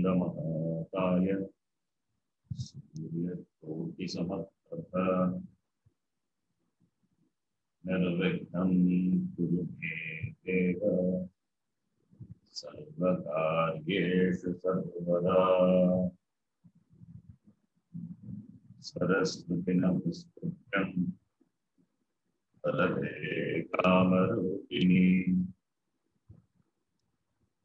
चन्द्रमहाकाय सूर्यकोटिसमप्रभा निर्विघ्नं कुरु मे देव सर्वकार्येषु सर्वदा सरस्वती नमस्तुभ्यं वरदे कामरूपिणी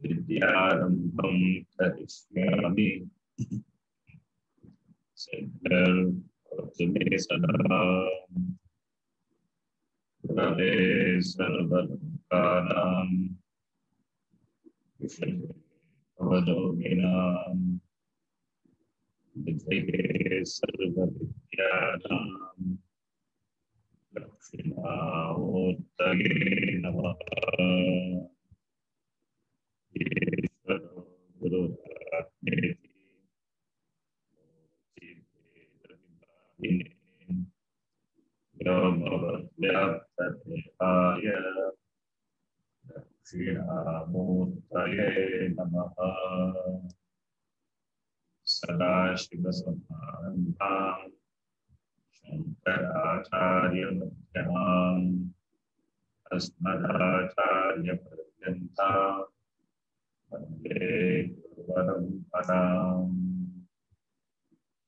विद्यारम्भं करिष्यामि सिद्धिर्भवतु मे सदा गुरवे सर्वलोकानां विषये भवयोगिनां विद्ये सर्वविद्यानां दक्षिणामूर्तये नमः। ईश्वरो गुरुरात्मेति व्योमवद्व्याप्तदेहाय दक्षिणामूर्तये नमः। सदाशिवसमारम्भां शङ्कराचार्यमध्यमाम् अस्मदाचार्यपर्यन्तां वन्दे गुरुपरम्पराम्।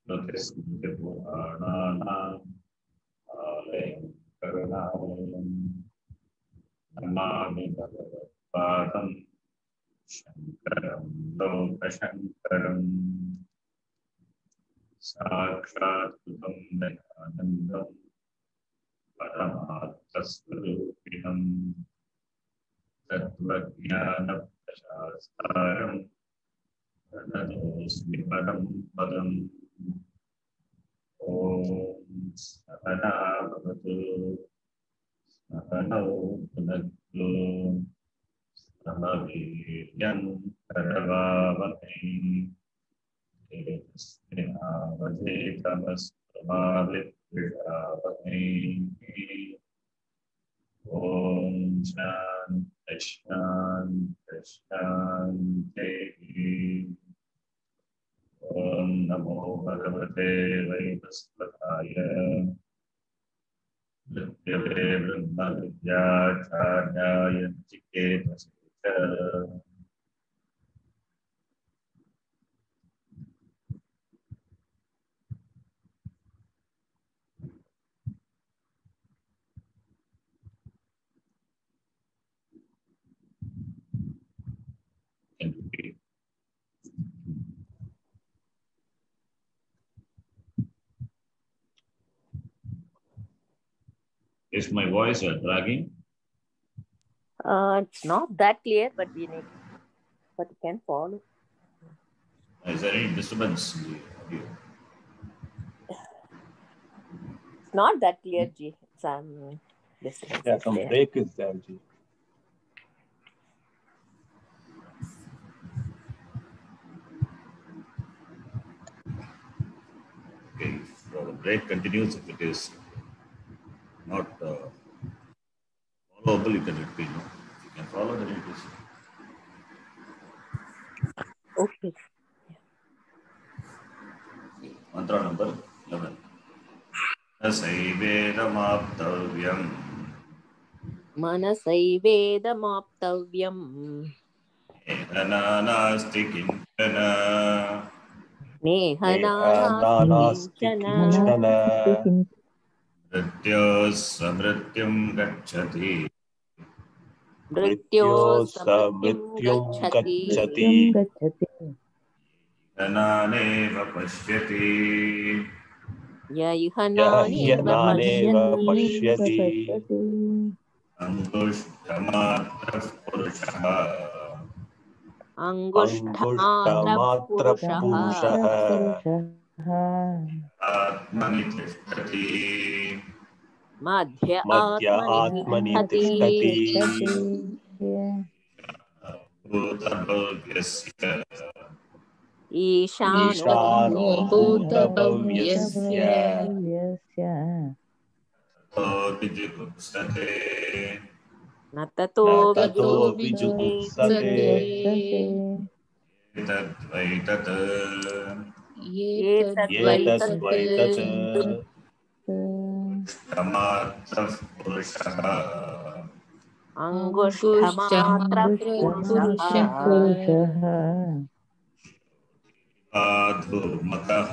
श्रुतिस्मृतिपुराणानाम् आलयं करुणालयं नमामि भगवत्पादं शङ्करं लोकशङ्करम्। साक्षात् कृतं दयानन्दं परमार्थस्वरूपिणं तत्त्वज्ञानप्रशास्तारं प्रणतोऽस्मि परं पदम्। ॐ सहना भवतु सहनौ भुनक्तु सह वीर्यं करवावहै तेजस्विनावधीतमस्तु मा विद्विषावहै। ॐ शान्ति शान्ति शान्तिः। ॐ नमो भगवते वैवस्वताय मृत्यवे ब्रह्मविद्याचार्याय नचिकेतसे च। Is my voice dragging? It's not that clear, but we can follow. Is there any disturbance in the audio? It's not that clear, G. Some disturbance. Yeah, some break is there, G. Okay, so the break continues. If it is not followable, you can repeat. No? If you can follow, then it is. Okay. Mantra number 11. Manasaivedamaptavyam. Manasaivedamaptavyam. Nehananasti kinchana. Nehananasti kinchana. Mrityos-samrityum gacchati. Mrityos-samrityum gacchati. Yananeva pashyati. Yayihananeva pashyati. Angushthamatrah purushah. Angushthamatrah purushah. Atmani tishtati. Madhya atmani tishtati. Bhutabhavyasya. Ishano bhutabhavyasya. Tato vijiguksate. Natato vijuguksate. एतद्वैतत् एतद्वैतत् अङ्गुष्ठमात्रः पुरुषः अङ्गुष्ठमात्र पुरुषः धूमकः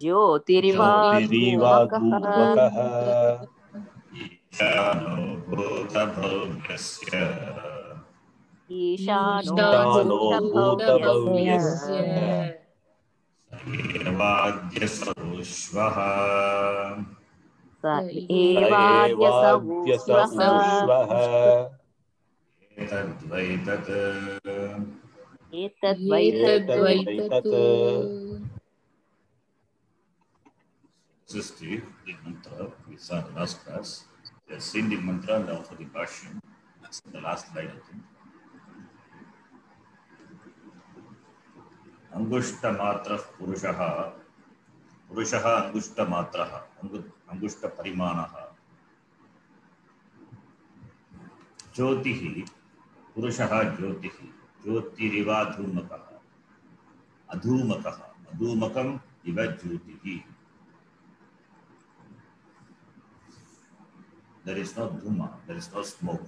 ज्योतिरिवा धूमकः ज्योतिरिवाधूमकः ईशानो भूतभव्यस्य ईशानो ईशानो भूतभव्यस्य भूतभव्यस्य एवाद्यसरुष्वः स स एवाद्यसवोऽश्वः एवाद्यसवोऽश्वः एतद्वैतत् एतद्वैतत् एतद्वैतत् This is the mantra we saw in the last class. We have seen the mantra and also the bhashya. That's the last slide, I think. Angushtamatra Purushaha. Purushaha Angushtamatra. Angushta Parimanaha. Jyotihi. Purushaha Jyotihi. Jyotiriva Dhumakaha. Adhumakaha. Adhumakam iva Jyotihi. There is no dhuma, there is no smoke.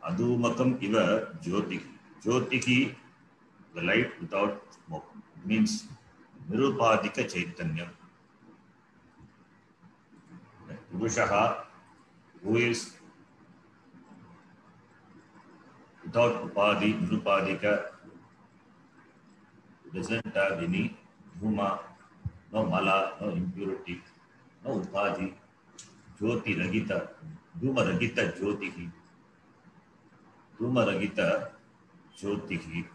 Adhumakam iva jyotihi. Jyotihi, the light without smoke, means nirupadika chaitanya. Purushaha, who is without upadi, nirupadika, doesn't have any dhuma, no mala, no impurity, no upadi. Jyoti Ragita, Dhuma Ragita Jyotihi. Dhuma Ragita Jyotihi.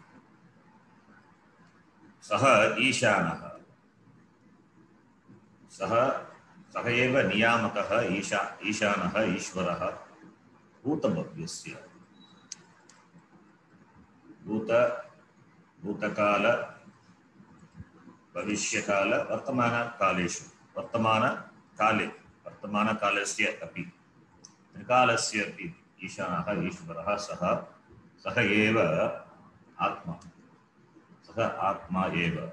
Saha Ishanaha. Saha eva Niyamakaha Ishanaha Ishvaraha Bhutabhavyasya. Bhutakala Bhavishyakala Vartamana Kaleshu. Vartamana Kale. Vartamana kalasya api trikalasya api ishanaha ishvaraha saha eva atma eva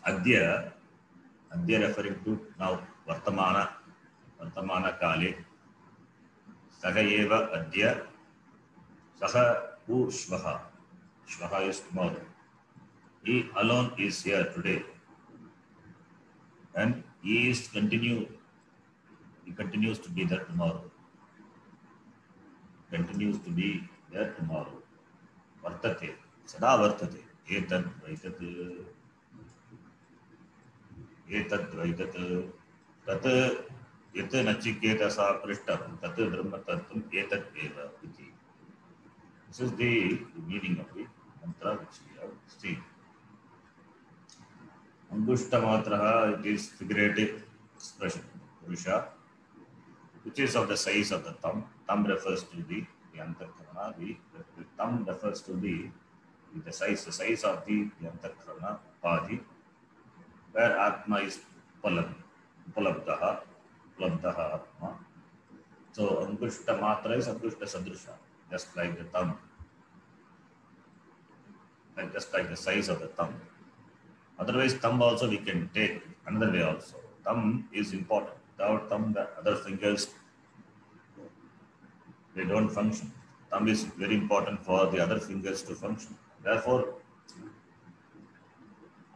adya referring to now vartamana kale saha eva adya saha hu shvaha is tomorrow. He alone is here today and he continues to be there tomorrow. Vartate. Sada vartate. Etadvaitat. Tat yat nachiketa sa prishtam. Tat brahma tattvam etad eva iti. This is the meaning of the mantra which we have seen. Angushtamatra, it is figurative expression. Purusha, which is of the size of the thumb. Thumb refers to the antakarana. The thumb refers to the size of the antakarana, padi, where atma is upalabdhaha atma. So angushta matra is angushta sadrusha, just like the thumb, and just like the size of the thumb. Otherwise, thumb also we can take another way also. Thumb is important. Without thumb, the other fingers, they don't function. Thumb is very important for the other fingers to function. Therefore,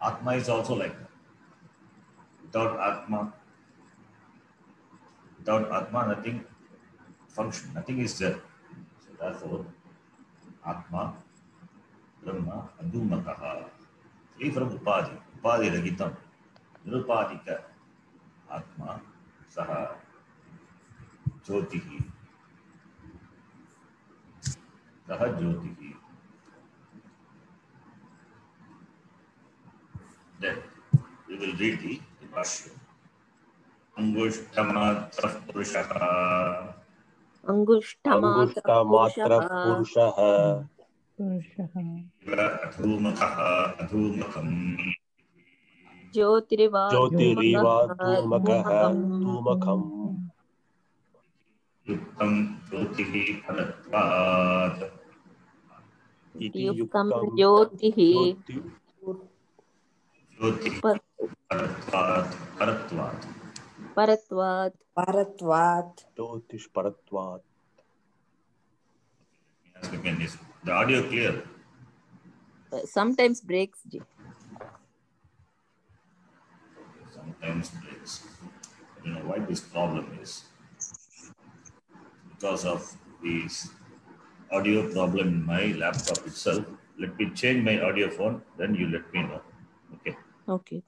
Atma is also like that. Without Atma, nothing function, nothing is there. So therefore, Atma, Brahma, Adhumakaha. Three from Upadi Ragitam, Nirupadika, Atma, Saha, Jyotihi. Then we will read the Bhashya. Angushtamatra Purushaha. Angushtamatra Purushaha. Adhumakam. Jyotiriva Dhumakaha. Yuktam Jyotihi Padatvat. इति युक्तं युक्तं ज्योतिः ज्योति ज्योति परत्वात् परत्वात् परत्वात् Paratvat. ज्योतिष्परत्वात् Ask again, is the audio clear? sometimes breaks ji. Sometimes breaks. I don't know why this problem is. Because of this audio problem in my laptop itself. Let me change my audio phone, then you let me know. Okay. Okay.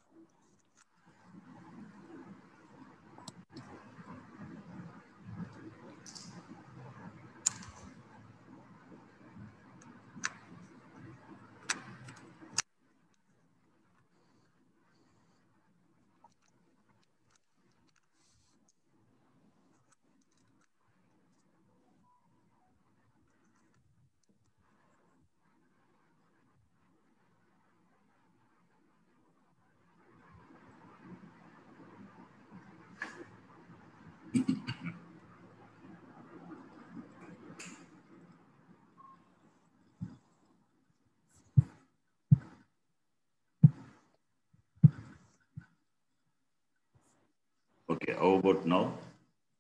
Okay, how about now?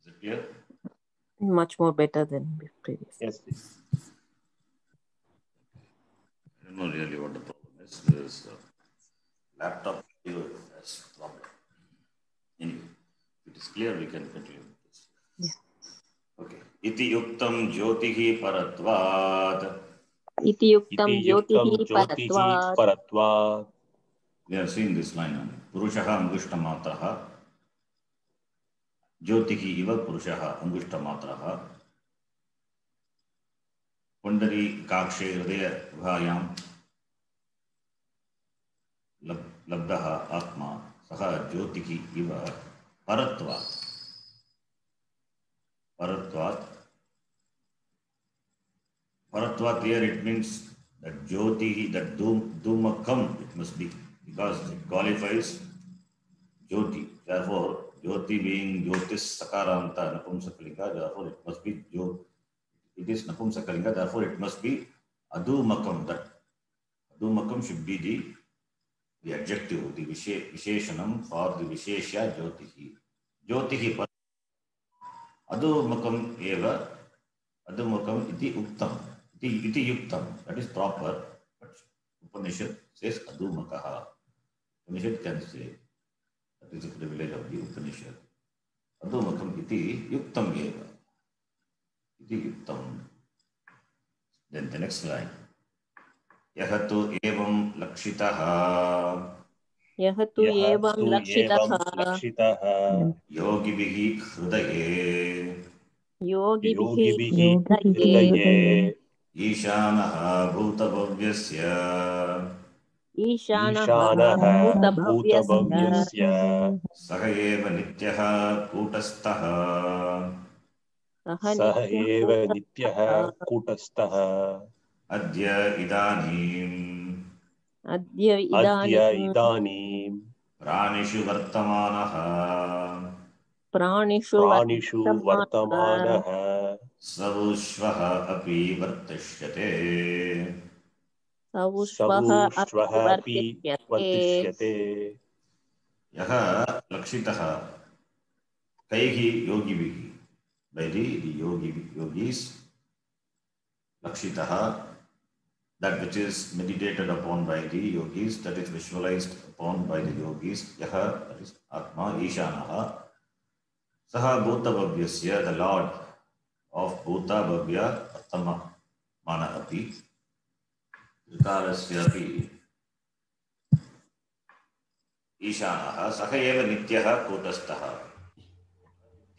Is it clear? Much more better than previous. yes please. I don't know really what the problem is. This laptop audio has problem. Anyway, if it is clear, we can continue with this. Yeah. Okay. Iti yuktam jyotihi paratvat. Iti yuktam इति युक्तं jyotihi ज्योतिः paratvat. परत्वात् We have seen this line. Purushaha angushtamatra. Jyotihi iva purushaha angushtamatra. Pundari kakshe hridaya bhayam. Labdaha atma. Saha jyotihi iva paratvat. Paratvat. Paratvat here it means that jyotihi, that dhumakam it must be, because it qualifies jyoti. Therefore, jyoti being jyotis sakaranta napumsakalinga, therefore it must be jyoti. It is napumsakalinga, therefore it must be adhumakam. That adhumakam should be the adjective, the visheshanam for the vishesha jyotihi. Jyotihi adhumakam eva adhumakam iti uktam. Iti yuktam. That is proper. But Upanishad says adhumakaha. Upanishad can say. That is the privilege of the Upanishad. Adhumakam iti yuktam eva. Iti yuktam. Then the next line. Yahatu evam lakshitaha. Yahatu evam lakshitaha. Yogibihi hrudaye. Yogibihi योगिभिः हृदये Ishanaha bhutavavyasya. ईशानः भूतभव्यस्य सह एव नित्यः कूटस्थः. सः एव नित्यः कूटस्थः अद्य इदानीम् अद्य इदानीं प्राणिषु वर्तमानः. प्राणिषु वर्तमानः सवुष्वः अपि वर्तिष्यते. सवुष्वः अपि वर्तिष्यते यः लक्षितः कैः योगिभिः, by the yogis, lakshitah, that which is meditated upon by the yogis, that is visualized upon by the yogis. Yaha, that is Atma, Ishanaha. Saha Bhuta Bhavyasya, the Lord of Bhuta Bhavya, Attama, Mana Api, Rikarasya Api, Ishanaha, Saha Eva Nityaha Kutastaha.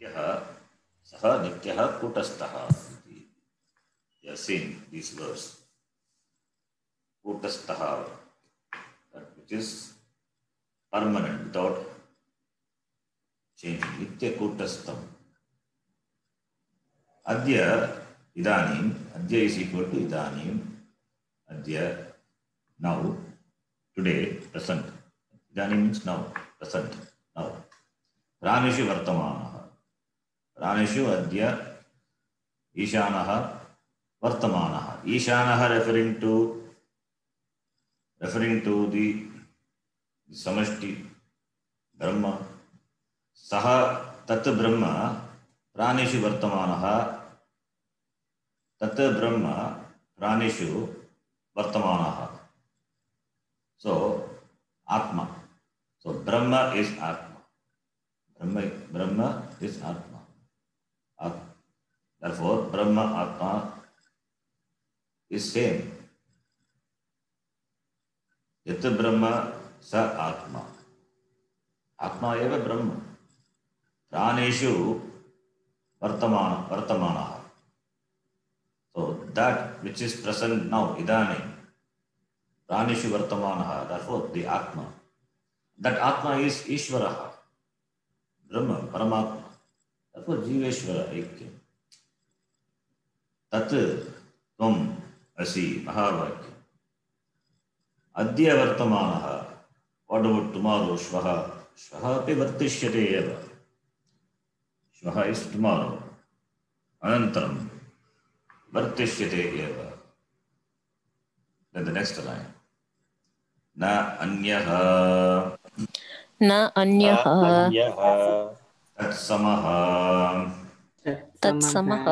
Nityaha, Saha Nityaha Kutastaha. You have seen these words. Kutastaha, that which is permanent without changing. Nitya Kutastam. Adya Idanim. Adya is equal to Idanim. Adya, now, today, present. Idanim means now, present, now. Pranishu Vartamanaha. Pranishu Adya Ishanaha Vartamanaha. Ishanaha referring to the Samashti Brahma. Saha Tat Brahma Pranishu Vartamanaha. Tat Brahma Pranishu Vartamanaha. So Atma. So Brahma is Atma. Brahma is Atma. Therefore, Brahma Atma is same. Yat Brahma sa Atma. Atma eva Brahma. Praneshu Vartamana. So that which is present now, Idani. Praneshu Vartamana. Therefore, the Atma. That Atma is Ishvaraha. Brahma, Paramatma. Therefore, Jiveshvara Aikyam. Tat Tvam Asi Mahavakya. Adya Vartamanaha. What about tomorrow? Shvaha. Shvaha api vartishyate eva. Shvaha is tomorrow. Anantaram vartishyate eva. Then the next line. Na anyaha. Na anyaha अन्यः Tatsamaha. तत्समः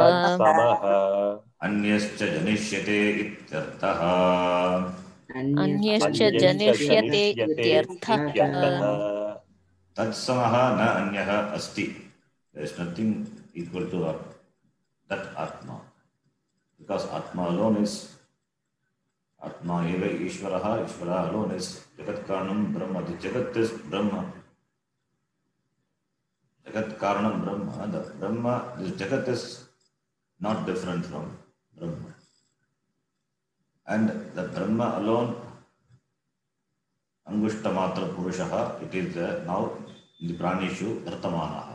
Anyascha janishyate ityartaha. Anyascha अन्यश्च janishyate जनिष्यते ityarthah. इत्यर्थः Tatsamaha na anyaha asti. There is nothing equal to that Atma. Because Atma alone is Atma eva Ishvaraha. Ishvara alone is Jagat Karanam Brahma. The Jagat is Brahma. Jagat Karanam Brahma. The Brahma, this Jagat is not different from Brahma. And the Brahma alone, Angushta Matra Purushaha, it is now in the Pranishu Vartamanaha.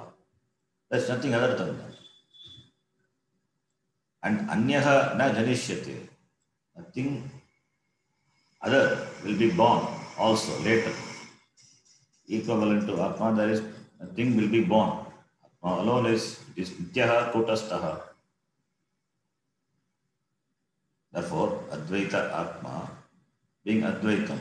There is nothing other than that. And Anyaha na janishyate. Nothing other will be born also later. Equivalent to Atma, there is nothing will be born. Atma alone is Nityaha Kutastaha. Therefore, Advaita Atma, being Advaitam,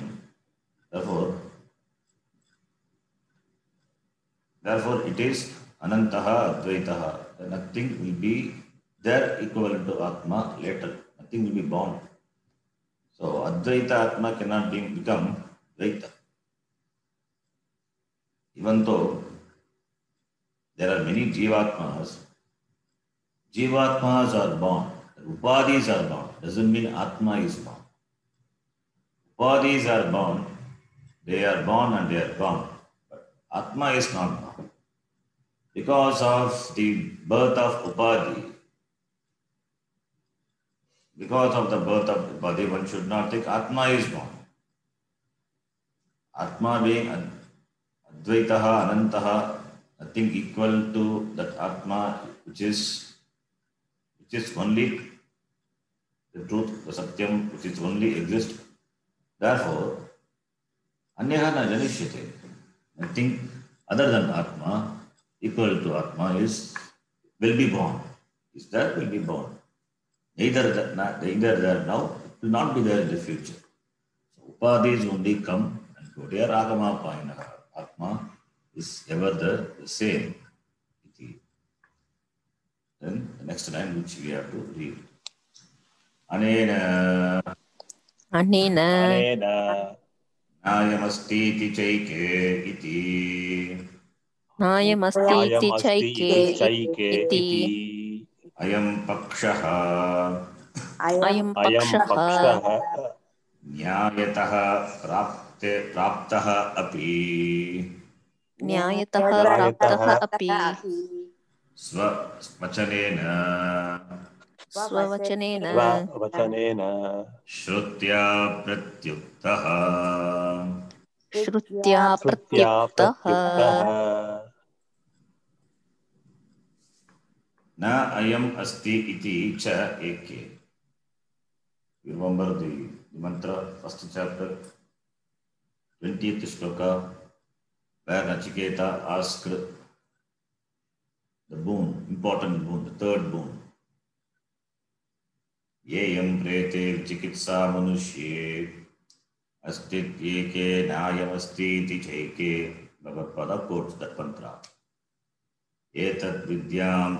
therefore it is Anantaha Advaitaha. Nothing will be there equivalent to Atma later. Nothing will be born. So Advaita Atma cannot become Dvaita. Even though there are many Jivatmas are born. Upadhis are born. Doesn't mean Atma is born. Upadhis are born. They are born and they are gone. But Atma is not born. Because of the birth of Upadhi, one should not think Atma is born. Atma being Advaitaha, Anantaha, nothing equal to that Atma which is only the truth, the Satyam, which is only exists. Therefore, Anyaha na janishyate. Nothing other than Atma, equal to Atma, will be born. Is there, will be born. Neither there now, it will not be there in the future. So Upadhis only come and go. They are Agama Painaha. Atma is ever the same. Then the next line which we have to read. Anena Anena Nayamastiti Chaike iti Nayamastiti नायमस्ति chaike चैके iti इति Ayam Pakshaha Ayam अयं pakshaha पक्षः Nyayataha Praptaha Api Nyayataha न्यायतः praptaha api Swachanena Swavachanena स्ववचनेन Shrutya Pratyuktaha Shrutya श्रुत्या प्रत्युक्तः pratyuktaha Na Ayam Asti Iti Cha Eke. You remember the mantra, first chapter, 20th shloka, where Nachiketa asked the boon, important boon, the third boon. येयं प्रेते विचिकित्सा मनुष्ये अस्तित्येके न्यायमस्तीति चैके. Bhagavad quotes that mantra. एतद् विद्याम्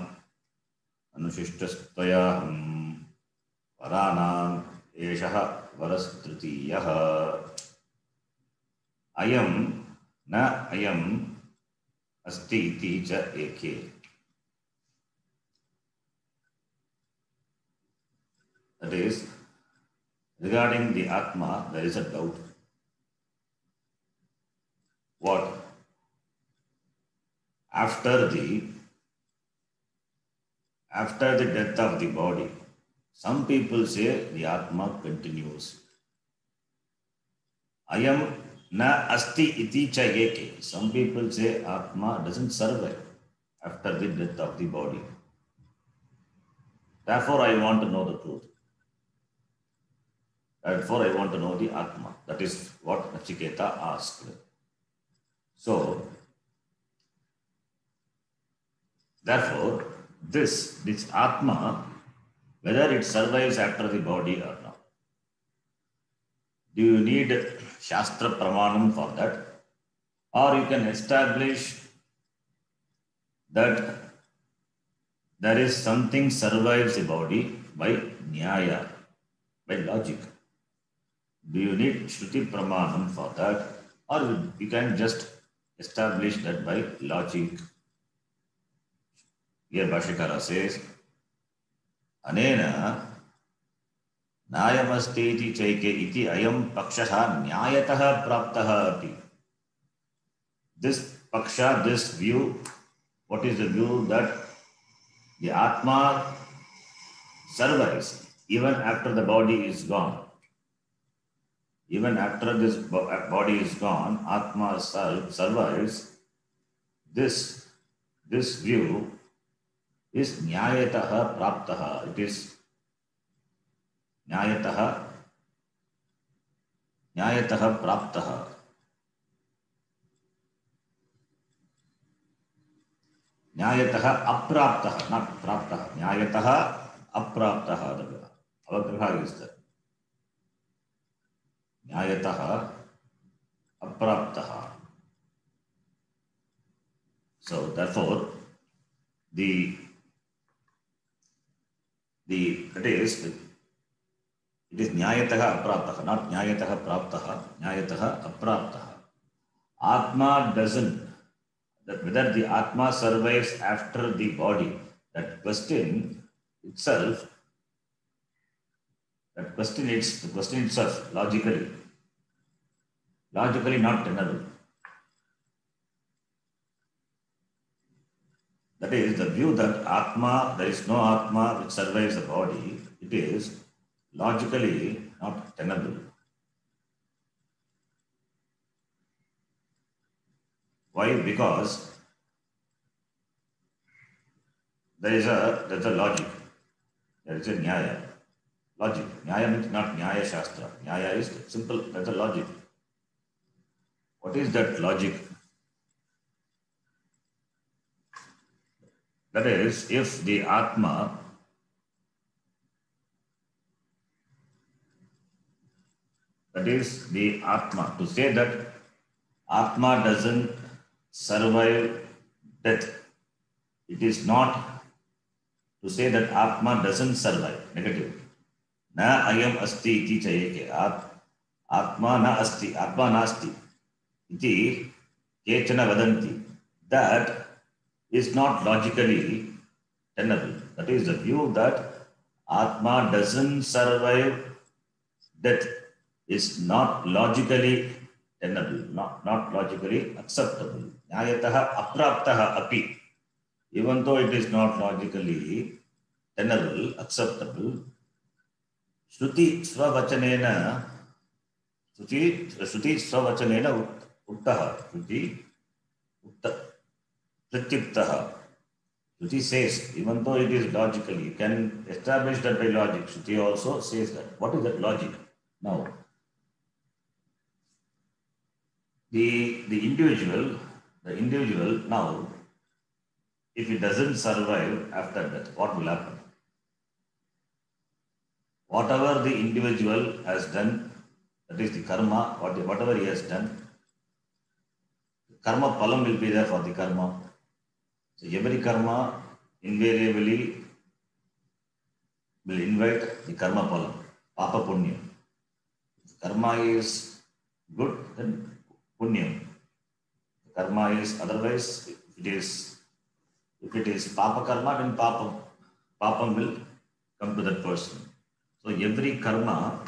अनुशिष्टस्त्वयाहं वराणाम् एषः वरस्तृतीयः. अयं न अयम् अस्ति इति च एके. That is, regarding the Atma, there is a doubt. What? After the death of the body, some people say the Atma continues. Ayam na asti iti cha eke. Some people say Atma doesn't survive after the death of the body. Therefore, I want to know the truth. Therefore, I want to know the Atma. That is what Nachiketa asked. So, therefore, this Atma, whether it survives after the body or not, do you need Shastra Pramanam for that? Or you can establish that there is something survives the body by Nyaya, by logic. Do you need Shruti Pramanam for that? Or you can just establish that by logic. Here Bhashikara says, Anena Nayamasti iti chaike iti ayam pakshaha nyayataha praptaha api. This paksha, this view, what is the view? That the Atma survives even after the body is gone. Even after this body is gone, Atma survives. This view is nyayataha praptaha. It is nyayataha praptaha. Nyayataha apraptaha, not praptaha. Nyayataha apraptaha. Avagraha is that. Nyayataha apraptaha. So therefore, it is nyayataha apraptaha, not nyayataha praptaha, nyayataha apraptaha. Atma doesn't, that whether the Atma survives after the body, that question itself, the question itself, logically not tenable. That is the view that Atma, there is no Atma which survives the body. It is logically not tenable. Why? Because there is a logic. There is a Nyaya. Logic. Nyaya means not Nyaya Shastra. Nyaya is simple, that's a logic. What is that logic? That is, if the Atma to say that Atma doesn't survive death, it is not to say that Atma doesn't survive, negative. Na ayam asti iti chayeke. Atma na asti, Atma nasti iti kechana vadanti. That is not logically tenable. That is the view that Atma doesn't survive death is not logically tenable, not logically acceptable. Nyayataha apraptaha api. Even though it is not logically tenable, acceptable, Shruti swavachanena uttaha. Shruti pratyuktaha. Shruti says, even though it is logically, you can establish that by logic. Shruti also says that. What is that logic? Now, the individual now, if it doesn't survive after death, what will happen? whatever the individual has done, that is the karma, whatever he has done, karma palam will be there for the karma. So every karma invariably will invite the karma palam, papa punya. If karma is good, then punyam. Karma is otherwise, if it is papa karma, then papam will come to that person. So every karma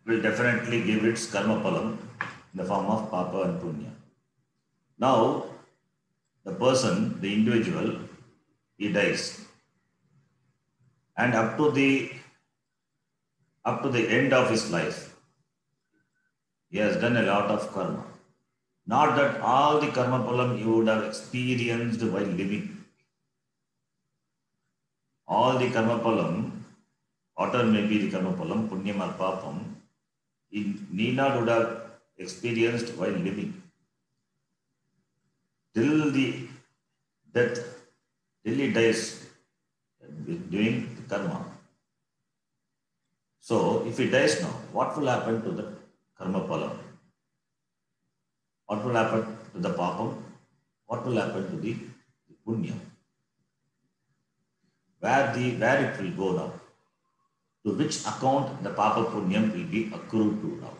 will definitely give its karma palam in the form of papa and punya. Now, the person, the individual, he dies, and up to the end of his life, he has done a lot of karma. Not that all the karma palam you would have experienced while living. All the karma palam, whatever may be the karma palam, punyam or papam, he need not would have experienced while living. Till the death, till he dies doing the karma. So, if he dies now, what will happen to the karma palam? What will happen to the papam? What will happen to the punya? Where it will go now? To which account the papa punyam will be accrued to now?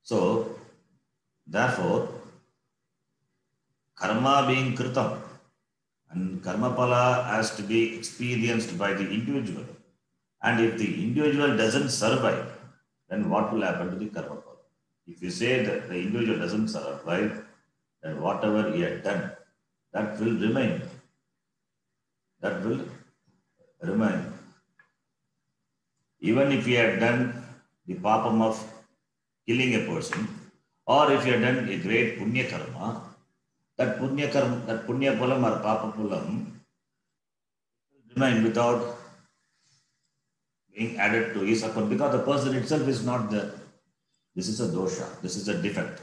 So, therefore, karma being kritam and karma pala has to be experienced by the individual. And if the individual doesn't survive, then what will happen to the karma pala? If you say that the individual doesn't survive, then whatever he had done, that will remain. That will remain. Even if he had done the papam of killing a person, or if he had done a great punya karma, that punya palam or papa palam will remain without being added to his account, because the person itself is not there. This is a dosha. This is a defect.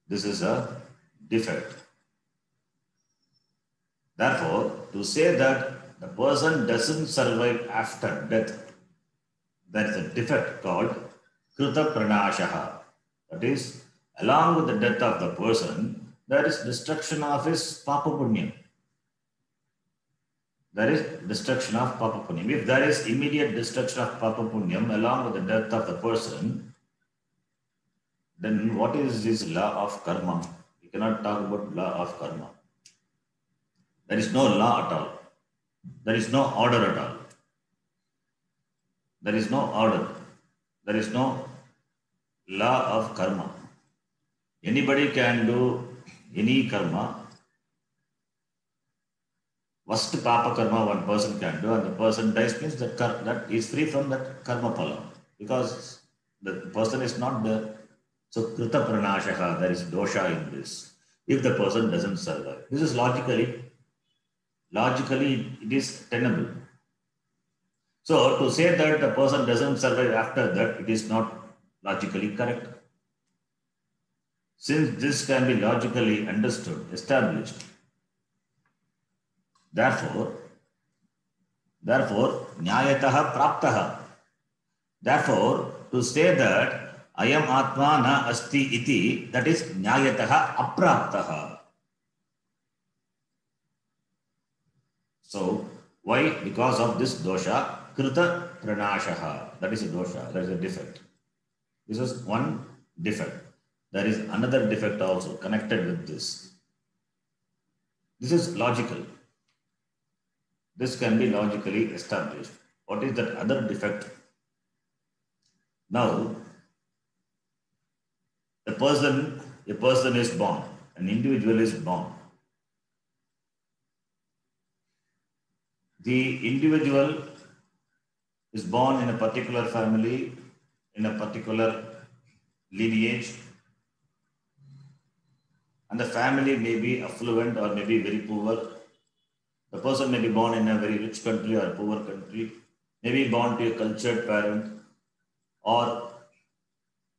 This is a defect. Therefore, to say that the person doesn't survive after death, there is a defect called krita pranashaha. That is, along with the death of the person, there is destruction of his papa punyam. There is destruction of papa punyam. If there is immediate destruction of papa punyam along with the death of the person, then what is this law of karma? We cannot talk about law of karma. There is no law at all. There is no order at all. There is no order. There is no law of karma. Anybody can do any karma. Worst papa karma one person can do, and the person dies, means that is free from that karma pala, because the person is not there. So krita pranashaha, there is dosha in this. If the person doesn't survive, this is logically it is tenable. So to say that the person doesn't survive after that, it is not logically correct. Since this can be logically understood, established, therefore, nyayataha praptaha. Therefore, to say that ayam atma na asti iti, that is nyayataha apraptaha. So, why? Because of this dosha, krita pranashaha. That is a dosha, that is a defect. This is one defect. There is another defect also connected with this. This is logical. This can be logically established. What is that other defect? Now, a person is born, an individual is born. The individual is born in a particular family, in a particular lineage, and the family may be affluent or may be very poor. The person may be born in a very rich country or a poor country, may be born to a cultured parent or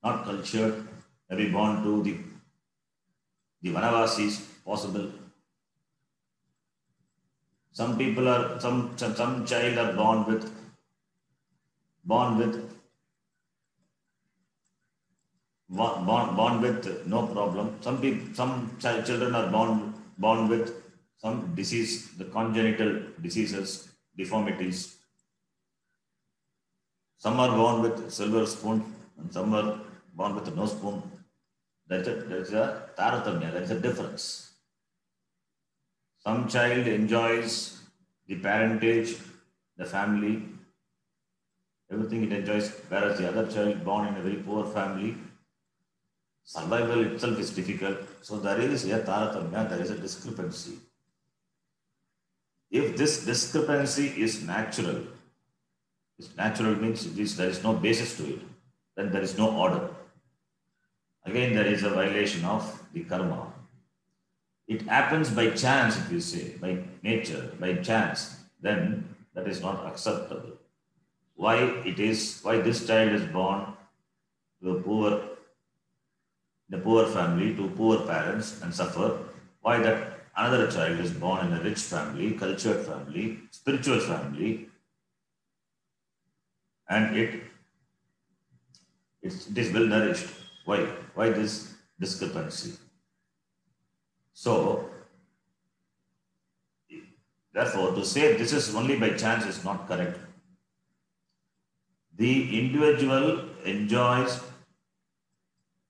not cultured, may be born to the Vanavasis, possible. Some people are, some child are born with born with no problem. Some people, children are born with some disease, the congenital diseases, deformities. Some are born with silver spoon, and some are born with no spoon. There's a taratamya. There's a difference. Some child enjoys the parentage, the family, everything it enjoys, whereas the other child born in a very poor family, survival itself is difficult. So there is a taratamya, there is a discrepancy. If this discrepancy is natural means there is no basis to it, then there is no order. Again, there is a violation of the karma. It happens by chance, if you say, by nature, by chance, then that is not acceptable. Why this child is born to a poor family, to poor parents and suffer? Why that another child is born in a rich family, cultured family, spiritual family, and it is well nourished? Why? Why this discrepancy? So, therefore, to say this is only by chance is not correct. The individual enjoys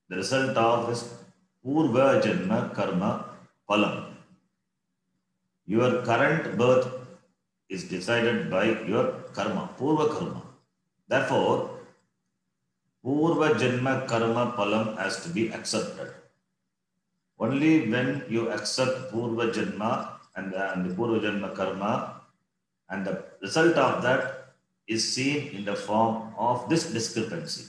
the result of his purva janma karma phalam. Your current birth is decided by your karma, purva karma. Therefore, purva janma karma phalam has to be accepted. Only when you accept purva janma and the purva janma karma, and the result of that is seen in the form of this discrepancy.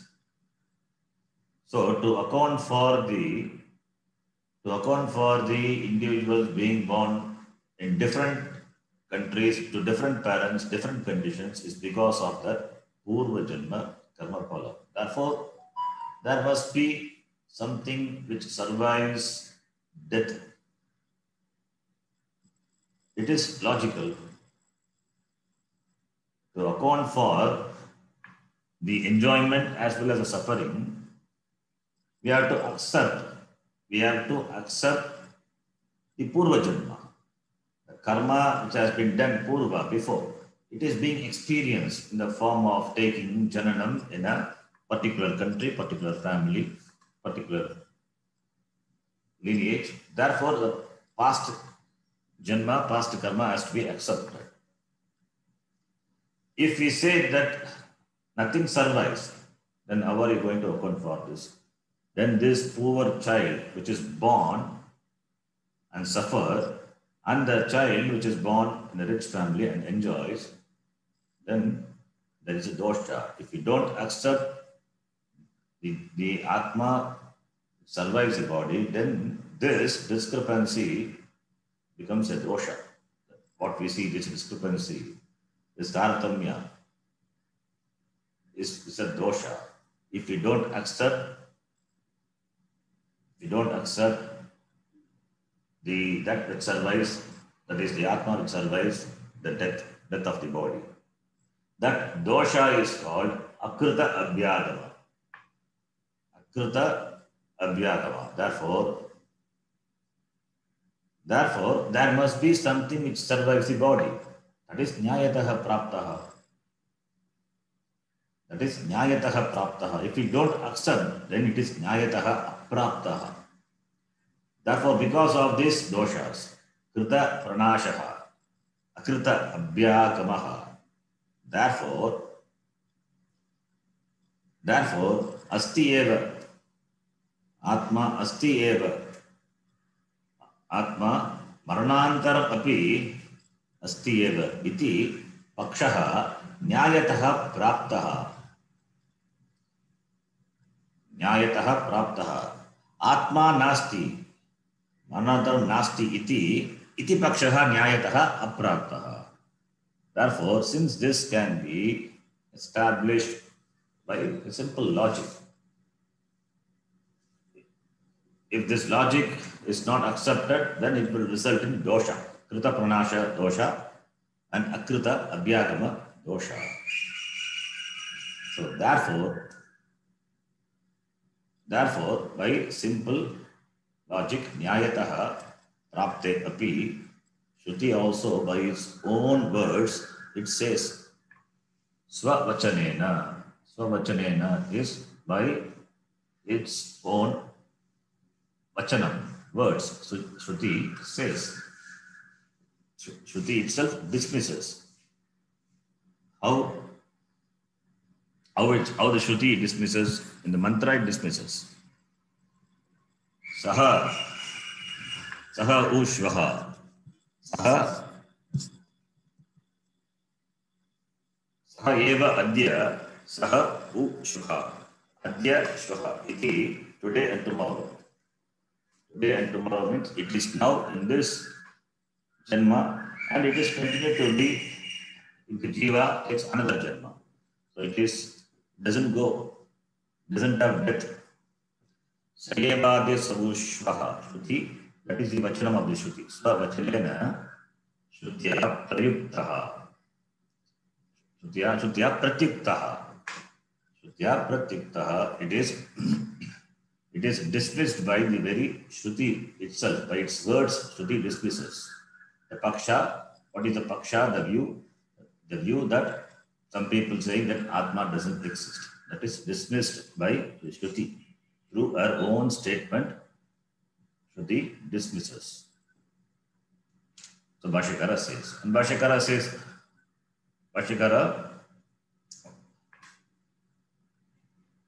So to account for the individuals being born in different countries to different parents, different conditions, is because of that purva janma karma phala. Therefore, there must be something which survives death. It is logical. To account for the enjoyment as well as the suffering, we have to accept the purva janma. The karma which has been done purva before, it is being experienced in the form of taking jananam in a particular country, particular family, particular lineage. Therefore, the past janma, past karma has to be accepted. If we say that nothing survives, then how are you going to account for this? Then this poor child which is born and suffer, and the child which is born in a rich family and enjoys, then there is a dosha. If you don't accept the Atma survives the body, then this discrepancy becomes a dosha. What we see, this discrepancy, this taratamya, is a dosha. If you don't accept that which survives, that is the Atma which survives the death of the body, that dosha is called akrita abhyagama. Akrita abhyagama. Therefore, there must be something which survives the body. That is nyayataha praptaha. That is nyayataha praptaha. If we don't accept, then it is nyayataha apraptaha. Therefore, because of these doshas, krita pranashaha, akrita abhyagamaha, therefore, asti eva, atma asti eva, atma maranantaram api asti eva iti pakshaha nyayataha praptaha. Nyayataha praptaha. Atma nasti. Maranantaram nasti iti pakshaha nyayataha apraptaha. Therefore, since this can be established by a simple logic, if this logic is not accepted, then it will result in dosha, krita pranasha dosha, and akrita abhyagama dosha. So therefore, by simple logic, nyayataha prapte api, Shruti also by its own words, it says swavachanena. Swavachanena is by its own vachanam, words. So Shruti says, Shruti itself dismisses. How the Shruti dismisses, in the mantra it dismisses. Saha ushvaha. Saha eva adya saha ushvaha. Adya shvaha. Iti today and tomorrow. Today and tomorrow means it is now in this Janma and it is continued to be if the Jiva takes another Janma. So it is doesn't have death. Sayevade Savushvaha Shruti, that is the Vachanam of the Shruti. Svavachalena Shrutya Prayuktaha. Shrutya Pratyuktaha. Shrutya Pratyuktaha, it is dismissed by the very Shruti itself, by its words, Shruti dismisses. The Paksha, what is the Paksha? The view that some people say that Atma doesn't exist. That is dismissed by the Shruti. Through her own statement, Shruti dismisses. So Bhashyakara says, and Bhashyakara,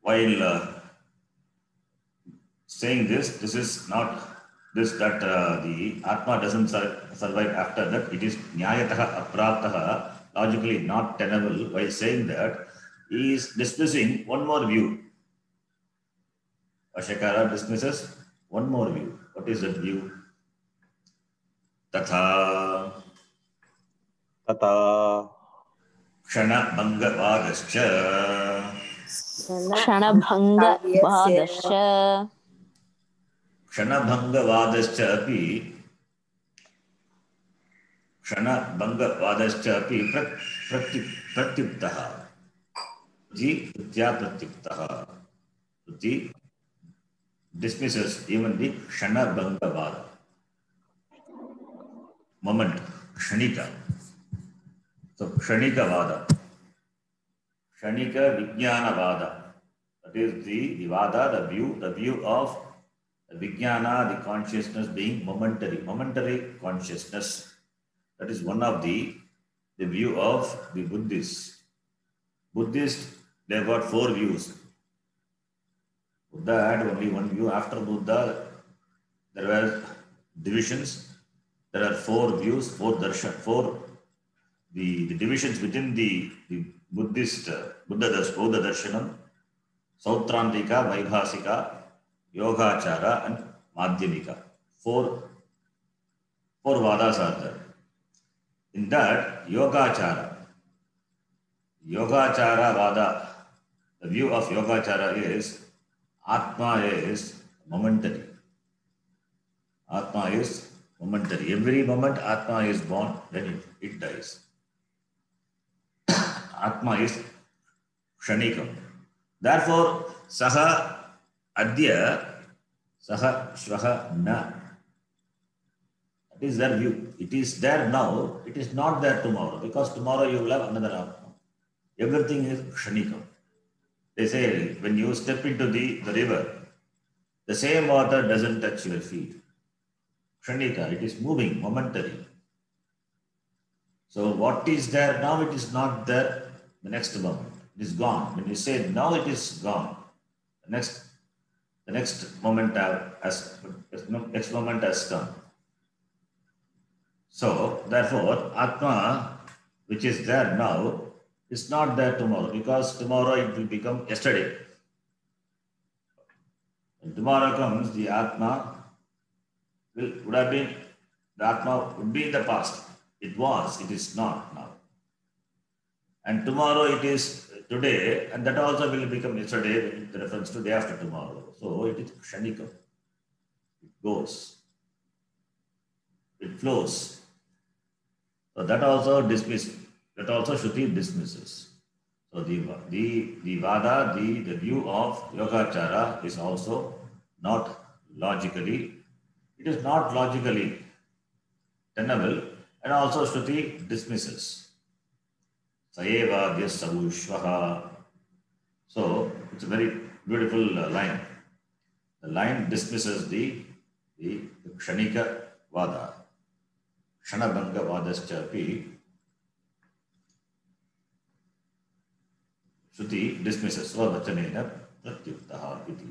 while saying this is not this that the Atma doesn't survive after that. It is Nyayataha Apraptaha, logically not tenable. While saying that, he is dismissing one more view. Bhashyakara dismisses one more view. What is that view? Tatha Tata Kshana Bhangavadascha Kshanabhangavadascha Kshanabhangavadascha api pratyuktaha. Jitya pratyuktaha. Shruti dismisses even the Kshanabhangavada. Moment, Kshanika. So Kshanika Vada. Kshanika Vijnana Vada. That is the Vada, the view of the Vijnana, the consciousness being momentary consciousness. That is one of the view of the Buddhists. Buddhists, they have got four views. Buddha had only one view. After Buddha, there were divisions. There are four views, the divisions within the Buddhist Buddha Darshanam, Sautrantika, Vaibhasika, Yogachara, and Madhyamika. Four vadas are there. In that, Yogachara Vada, the view of Yogachara is Atma is momentary. Atma is momentary. Every moment Atma is born, then it dies. Atma is Kshanikam. Therefore, Saha Adya, Saha Shvaha Na. That is their view. It is there now, it is not there tomorrow, because tomorrow you will have another Atma. Everything is Kshanikam. They say when you step into the river, the same water doesn't touch your feet. Kshanika, it is moving, momentary. So what is there now, it is not there the next moment. It is gone. When you say now it is gone, the next moment has come. So therefore, Atma, which is there now, is not there tomorrow, because tomorrow it will become yesterday. When tomorrow comes, the Atma would be in the past. It was, it is not now. And tomorrow it is today, and that also will become yesterday with reference to day after tomorrow. So it is Kshanika. It goes. It flows. So that also dismisses. That also Shruti dismisses. So the Vada, the view of Yogacara is also not logically, it is not logically tenable, and also Shruti dismisses. Sayeva Savushvaha. So it's a very beautiful line. The line dismisses the Kshanika Vada. Kshanabhanga Vadascha api Shruti dismisses Svavachanena Pratyuktaha iti.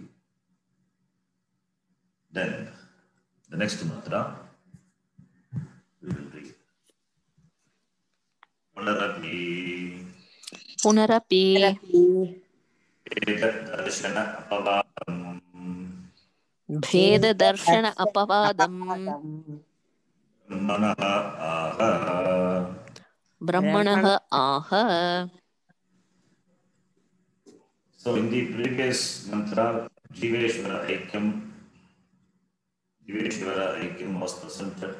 Then the next mantra we will read. Punarapi Punarapi Darshana Apavadam Bheda Darshana Apavadam Manaha Aha. Brahmanaha Aha. So in the previous mantra, Jiveshwara Aikyam was presented,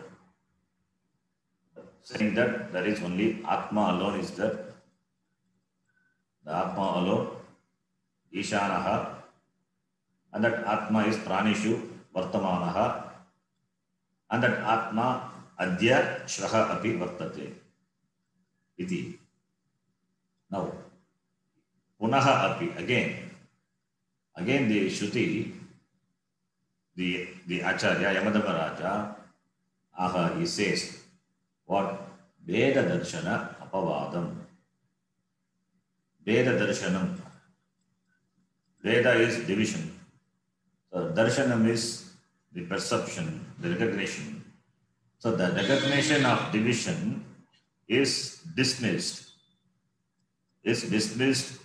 saying that there is only Atma alone is there. The Atma alone, Ishanaha, and that Atma is Pranishu, Vartamanaha, and that Atma Adya Shraha api Vartate. Iti. Now, Punaha api, again the Shruti, the Acharya, Yamadhamaraja, Aha, he says, what? Veda Darshana Apavadam. Veda Darshanam. Veda is division. So Darshanam is the perception, the recognition. So the recognition of division is dismissed. Is dismissed.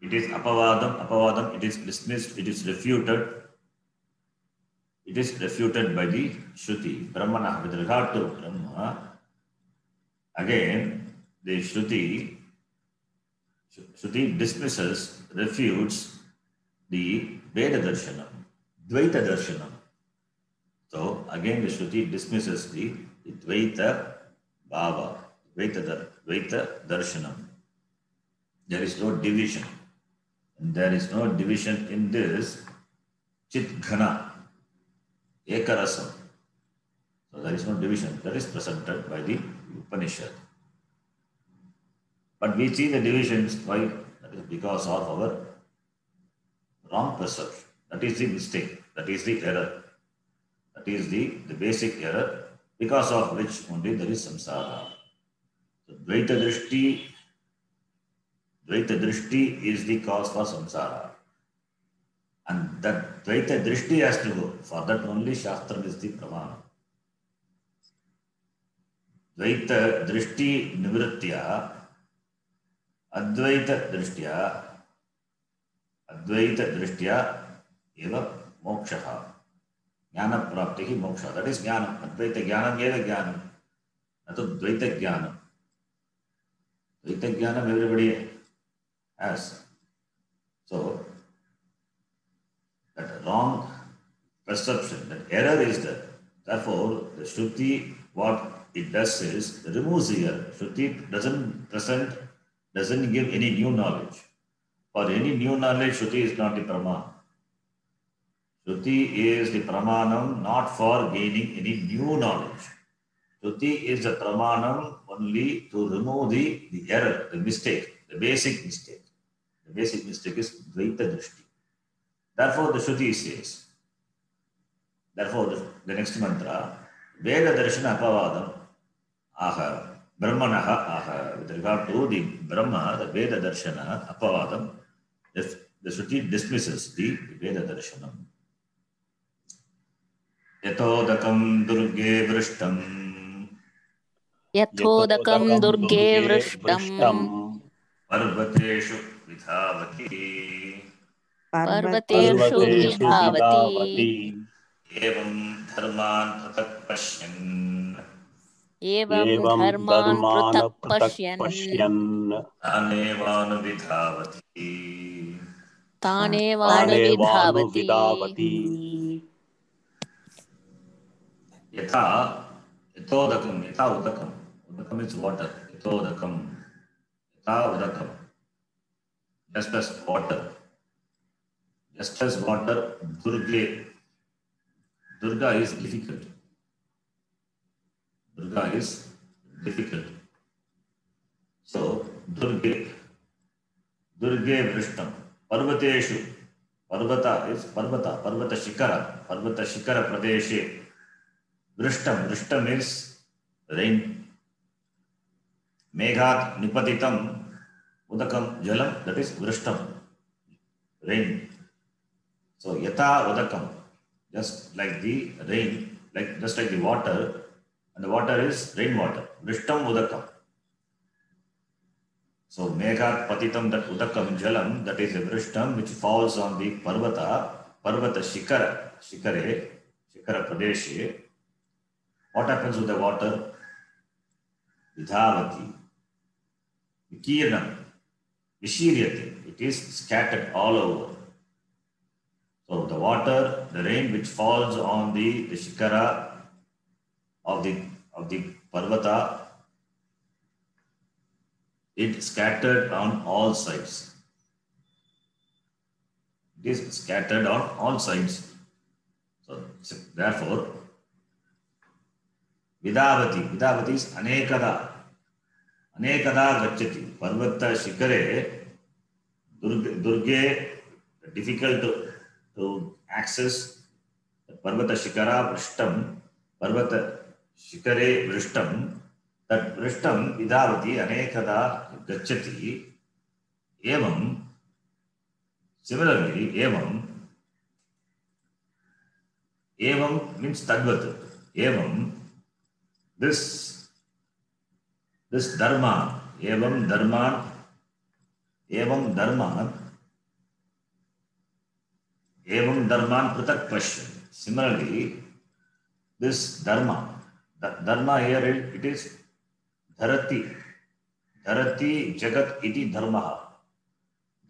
It is apavadam, it is dismissed, it is refuted. It is refuted by the Shruti, Brahmana. With regard to Brahma, again, the Shruti dismisses, refutes the Veda Darshanam, Dvaita Darshanam. So, again, the Shruti dismisses the Dvaita Bhava, Dvaita Darshanam. There is no division. And there is no division in this Chit Ghana. Ekarasam. So there is no division that is presented by the Upanishad. But we see the divisions. Why? That is because of our wrong perception. That is the mistake. That is the error. That is the basic error, because of which only there is samsara. So Dvaita Drishti is the cause for samsara. And that Dvaita Drishti has to go. For that only Shastra is the Pramana. Dvaita Drishti Nivritya Advaita Drishtya eva mokshaha. Jnana praptihi moksha. That is jnanam. Advaita jnanam eva jnanam. Not Dvaita jnanam. Dvaita jnanam everybody has. So, that wrong perception, that error is there. Therefore, the Shruti, what it does is, it removes the error. Shruti doesn't give any new knowledge. For any new knowledge, Shruti is not the Pramana. Shruti is the Pramanam not for gaining any new knowledge. Shruti is the Pramanam only to remove the error, the mistake, the basic mistake. The basic mistake is Dvaita Drishti. Therefore, the Shruti says, therefore, the next mantra, Veda Darshana Apavadam Aha, Brahmanaha Aha. With regard to the Brahma, the Veda Darshana Apavadam, the Shruti dismisses the Veda Darshanam. Yatodakam Durge Vrishtam Yathodakam Durge Vrishtam Parvateshu Vidhavati Parvateshu Vidhavati Evam Dharman Pratak Pashyan Evam Dharman Pratak Pashyan Tanevanu Vidhavati Tanevanu Vidhavati Yatha Yathodakam, yatha udakam. Udakam is water. Yathodakam, yatha udakam. Just as water. Just as water, Durga. Durga is difficult. Durga is difficult. So, Durga Vrishtam. Parvateshu. Parvata is Parvata. Parvata Shikara. Parvata Shikara Pradeshe. Vrishtam is rain. Meghat Nipatitam. Udakam Jalam. That is Vrishtam. Rain. So, Yatha Udakam. Just like the rain, just like the water, and the water is rainwater. Vrishtam Udakam. So, Meghat Patitam, that Udakam Jalam, that is a Vrishtam which falls on the Parvata Shikara Pradeshe. What happens with the water? Vidhavati, Vikirnam, Vishiryate. It is scattered all over. So the water, the rain which falls on the Shikara of the Parvata, it scattered on all sides. It is scattered on all sides. So therefore, Vidavati is Anekada Gacchati. Parvata Shikare, Durge, difficult to access. Parvata Shikara Vrishtam, Parvata Shikare Vrishtam, that Vrishtam Vidavati Anekada Gacchati. Evam, similarly, Evam means Tadvat. Evam, this Dharma, Evam Dharman Pratak Pasyan. Similarly, this Dharma here it is Dharati Jagat iti Dharmaha.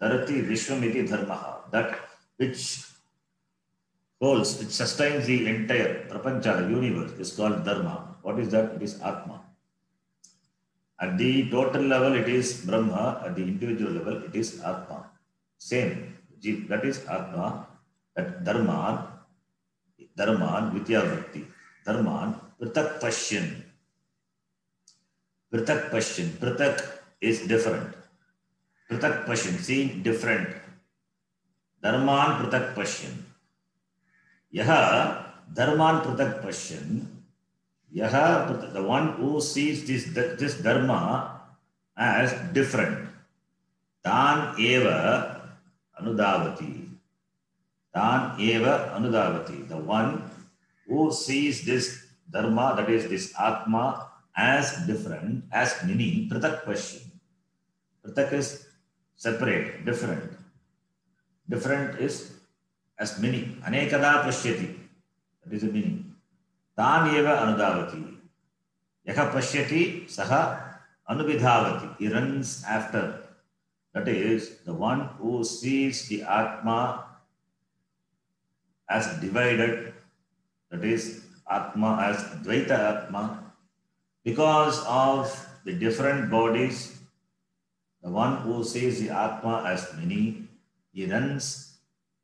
Dharati Vishwam iti Dharmaha. That which holds, which sustains the entire Prapancha, the universe, is called Dharma. What is that? It is Atma. At the total level, it is Brahma. At the individual level, it is Atma. Same. That is Atma. That Dharman, Vidya Bhakti. Dharman, Pratak Pasyan. Pratak is different. Pratak Pasyan, seeing different. Dharman Pratak Pasyan. Yaha Dharman Pratak Pasyan. Yaha, the one who sees this Dharma as different. Tan eva anudavati. The one who sees this Dharma, that is this Atma, as different, as many, Pratak Pasyan. Pratak is separate, different. Different is as many. Anekada Pashyati. That is the meaning. Tan eva anudavati. Yaha Pashyati, Saha Anubidhavati. He runs after. That is the one who sees the Atma as divided, that is Atma as Dvaita Atma, because of the different bodies. The one who sees the Atma as many, he runs,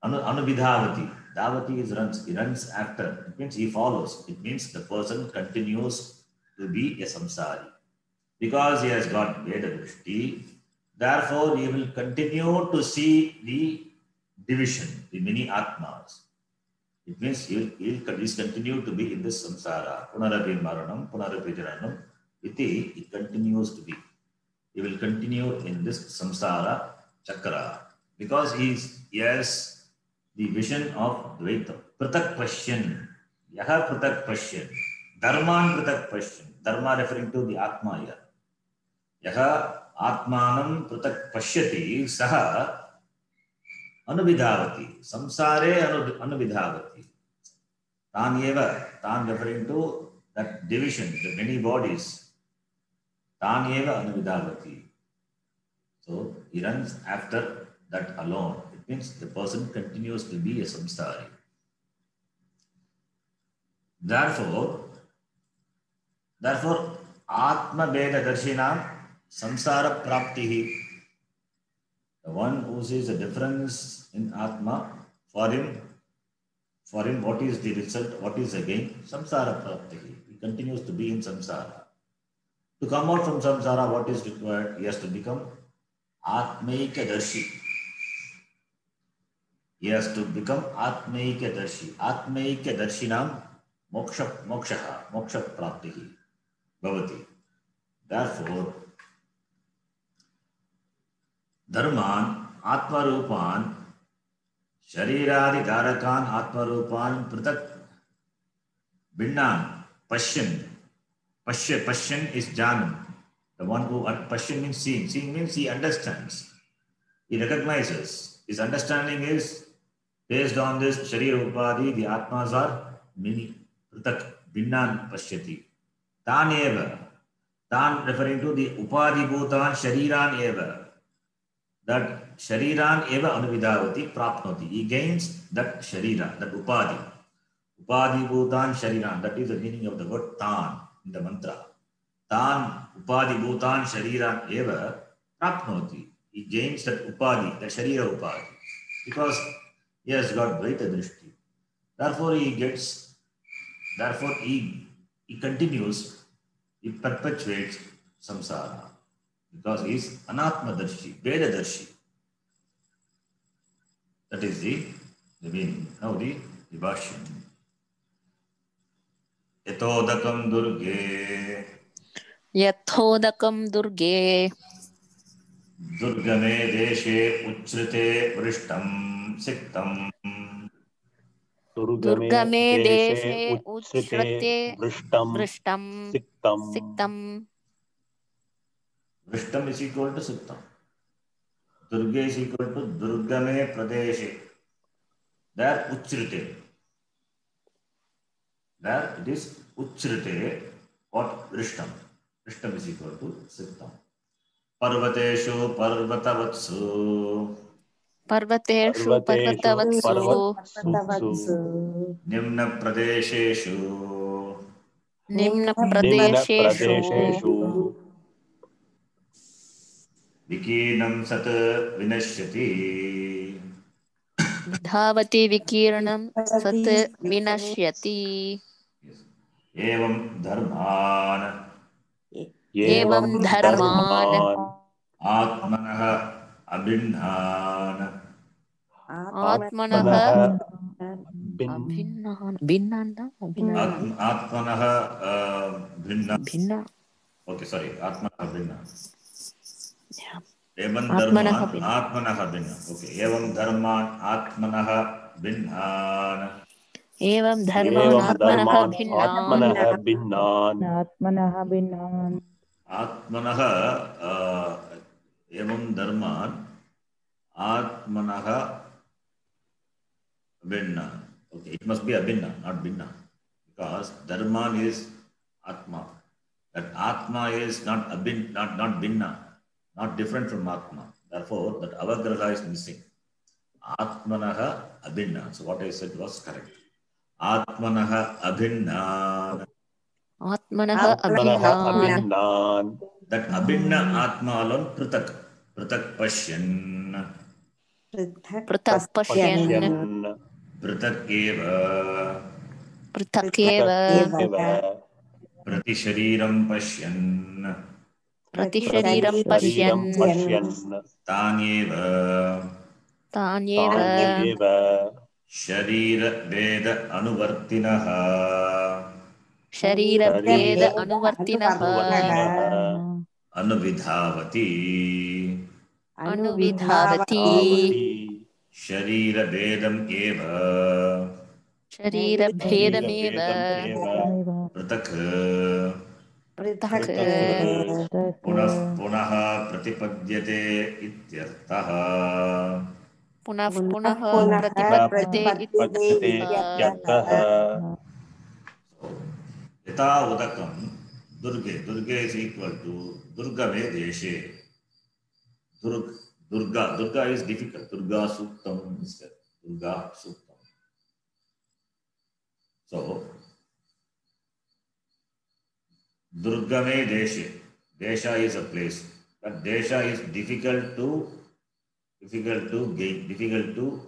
Anubidhavati. Davati is runs, he runs after. It means he follows. It means the person continues to be a samsari. Because he has got Veda Drishti, therefore he will continue to see the division, the many Atmas. It means he will continue to be in this samsara. Punarapi maranam, punarapi jaranam. It continues to be. He will continue in this samsara chakra because he has the vision of Dvaita. Pratak Pasyan. Yaha Pratak Pasyan. Dharman Pratak Pasyan. Dharma referring to the Atma here. Yaha Atmanam Pratak Pashyati Saha Anubidhavati. Samsare Anubidhavati. Tan referring to that division, the many bodies. Tan eva Anubidhavati. So he runs after that alone. It means the person continues to be a samsari. Therefore, Therefore, Atma Veda Darshinam Samsara Praptihi. The one who sees the difference in Atma, for him, what is the result, what is the gain? Samsara Praptihi. He continues to be in samsara. To come out from samsara, what is required? He has to become Atmaika Darshi. He has to become Atmaika Darshi. Atmaika Darshinam moksha praptihi bhavati. Therefore, dharman atmarupan shariradi dharakan atmarupan pratak binnan Pashyan is Janam. The one who Pashyan means seeing. Seeing means he understands. He recognizes. His understanding is based on this Sharira Upadhi, the Atmas are many. Pratak Binnan Pashyati. Tan eva. Tan referring to the Upadhi Bhutan Shariran eva. That Shariran eva Anuvidhavati Prapnoti. He gains that Sharira, that Upadhi. Upadhi Bhutan Shariran. That is the meaning of the word Tan in the mantra. Tan Upadhi Bhutan Shariran eva Prapnoti. He gains that Upadhi, that Sharira Upadhi. Because he has got Dvaita Drishti. Therefore, he continues, he perpetuates samsara. Because he is Anatma Darshi, Veda Darshi. That is the meaning. Now the Bhashyan. Yatodakam Durge. Yathodakam Durge. Durgame Deshe Uchrite Vrishtam Siktam. Durgame Deshe Uchrate Vrishtam Siktam. Vrishtam is equal to Siktam. Durga is equal to Durgame Pradeshe. There Uchrite. There it is Uchrite. What? Vrishtam. Vrishtam is equal to Siktam. Parvateshu Parvatavatsu. Parvateshu Parvatavatsu. Nimna Pradesheshu. Nimna Pradesheshu. Vikinam Sat Vinashyati. Vidhavati Vikiranam Sat Vinashyati. Evam Dharman. Evam Dharman. Atmanah Abhinnan. Atmanah Abhinnan. Atmanah Bhinna. Bhinna. Okay, sorry. Atmanah Bhinna. Yeah. Evam Atmanah Dharman. Bhinna. Atmanah Bhinna. Okay. Evam Dharman Atmanah Bhinnan. Evam Dharman Atmanah Bhinnan. Atmanah Evam Dharman Atmanah Bhinna. Okay, it must be Abhinna, not Bhinna. Because Dharman is Atma. That Atma is not Bhinna, not different from Atma. Therefore, that Avagraha is missing. Atmanah Abhinna. So what I said was correct. Atmanah Abhinna. Atmanah Abhinnan. That Abhinna Atma alone Pratak Pashyan. Pratak Pashyan. Pratak Eva. Pratakeva. Prati Shariram Pashyan. Pratishareeram Pashyan. Tanyeva. Tanyeva. Sharira Veda Anuvartinaha. Sharira Veda Anuvartinaha. Anuvidhavati. Anuvidhavati. Sharira Vedam Eva. Sharira Bhedameva. Pratak. Pratak. Punah Pratipadyate Ityartaha. Punah Pratipadyate Ityartaha. Yata Udakam Durge. Durge is equal to Durgame Deshe. Durga is difficult. Durga Suktam instead. Durga Suktam. So, Durgame Deshe. Desha is a place. But Desha is difficult to gain, difficult to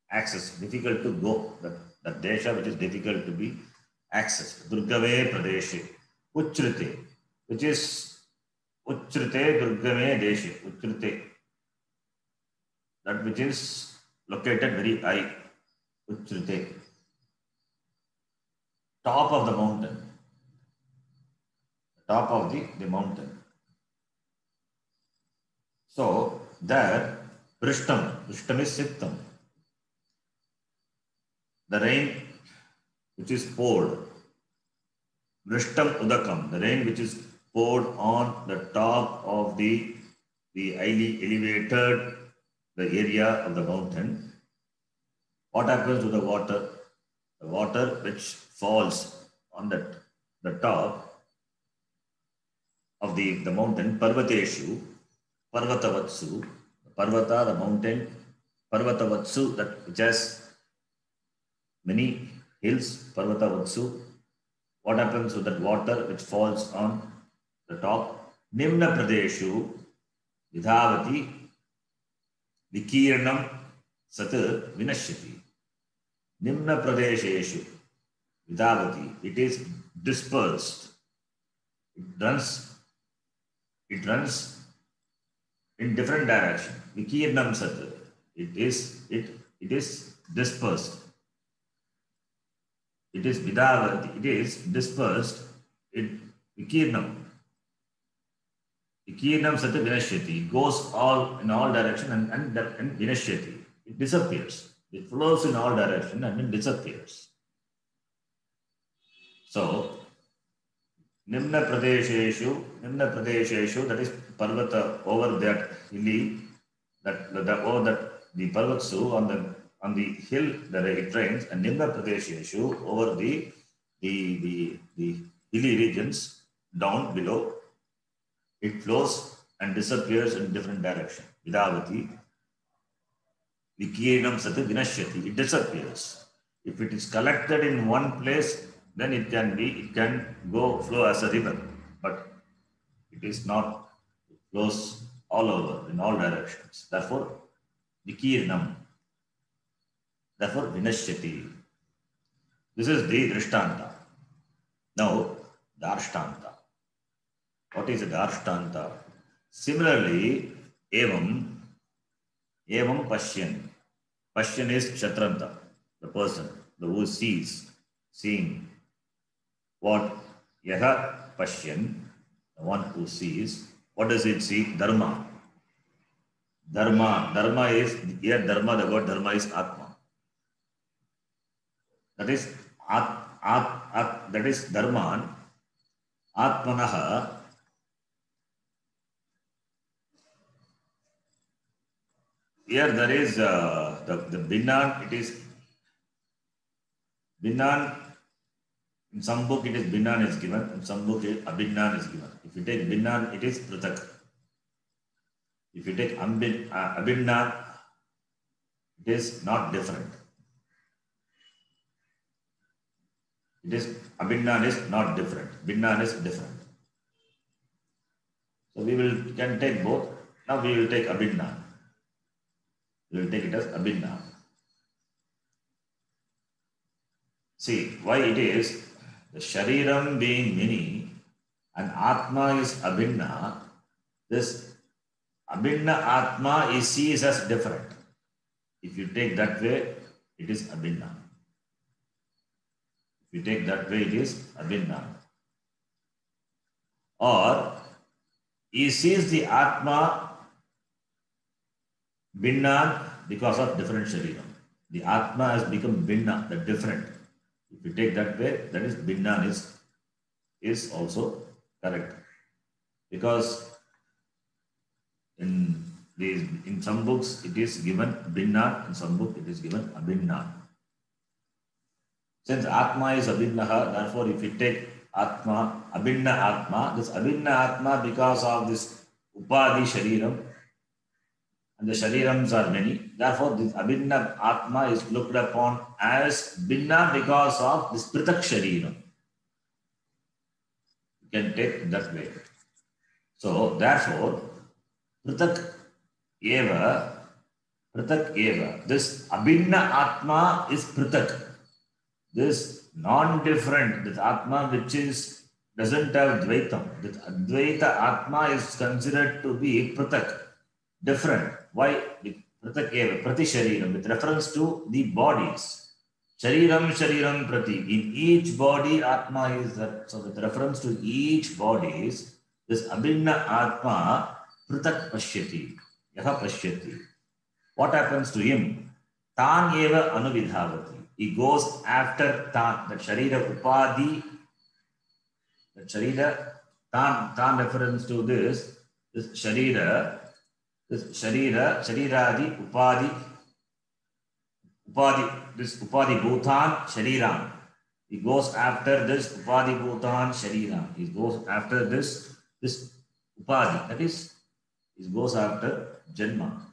access, difficult to go. That Desha which is difficult to be accessed. Durgame Pradeshe. Uchrite, which is Uchrite Durgame Deshe. Uchrite. That which is located very high. Uchrite. Top of the mountain. Top of the mountain. So there, Prishtam is Sittam. The rain which is poured. Vrishtam Udakam, the rain which is poured on the top of the highly elevated the area of the mountain. What happens to the water? The water which falls on the top of the mountain, Parvateshu, Parvatavatsu, Parvata, the mountain, Parvatavatsu, that which has many hills, Parvatavatsu. What happens to that water which falls on the top? Nimna Pradeshu, Vidhavati, Vikirnam, Sat, Vinashyati. Nimna Pradesheshu, Vidhavati, it is dispersed. It runs in different direction. Vikirnam Sat, it is dispersed. It is Vidhavati, it is dispersed. Vikirnam. Vikirnam Sat Vinashyati, it goes in all direction and Vinashyati, it disappears. It flows in all direction and then disappears. So, Nimna Pradesheshu, that is Parvata, over that hilly, over that the Parvatsu on the hill that it rains, and Nimna Pradesheshu, over the hilly regions down below, it flows and disappears in different direction. Vidhavati, Vikirnam Sat Vinashyati, it disappears. If it is collected in one place, then it can flow as a river, but it is not, it flows all over in all directions. Therefore, Vikirnam, therefore Vinashyati. This is the Drishtanta. Now, Darshtanta. What is a Darshtanta? Similarly, Evam Pashyan. Pashyan is Kshatranta, the person, the who seeing. What? Yaha Pashyan, the one who sees. What does it see? Dharma. Dharma is, here Dharma, the word Dharma is Atma. That is, that is Dharman. Atmanaha. Here there is the Binnan, it is Binnan. In some book it is Binnan is given, in some book Abhinnan is given. If you take Binnan, it is Pratak. If you take Abhinnan, it is not different. Abhinnan is not different. Binnan is different. So we can take both. Now we will take Abhinnan. We will take it as Abhinnan. See, why it is the Shariram being many and Atma is Abhinna, this Abhinna Atma is sees as different. If you take that way, it is Abhinna. If you take that way, it is Abhinna. Or he sees the Atma Binna because of different Shariram. The Atma has become Binna, the different. If you take that way, that is Binna is also correct. Because in some books it is given Binna, in some book it is given Abhinna. Since Atma is Abhinnaha, therefore if you take Atma, Abhinna Atma, this Abhinna Atma because of this Upadhi Shariram, and the Sharirams are many, therefore this Abhinna Atma is looked upon as Binna because of this Pritak Shariram. can take that way. So therefore, Pratak eva, this Abhinna Atma is Pratak. This non-different, this Atma which doesn't have Dvaitam. This Advaita Atma is considered to be Pratak, different. Why? Pratak eva, Prati Shariram, with reference to the bodies. Shariram Prati. In each body, Atma is that. So with reference to each bodies, this Abhinna Atma Pratak Pashyati. Yaha Pashyati. What happens to him? Tan eva anuvidhavati. He goes after Tan, that Sharira Upadi, that Sharira, Tan reference to this Sharira, Shariradi, Upadi, this Upadi Bhutan, Shariram. He goes after this Upadi Bhutan, Shariram. He goes after this Upadi, that is, he goes after Janma.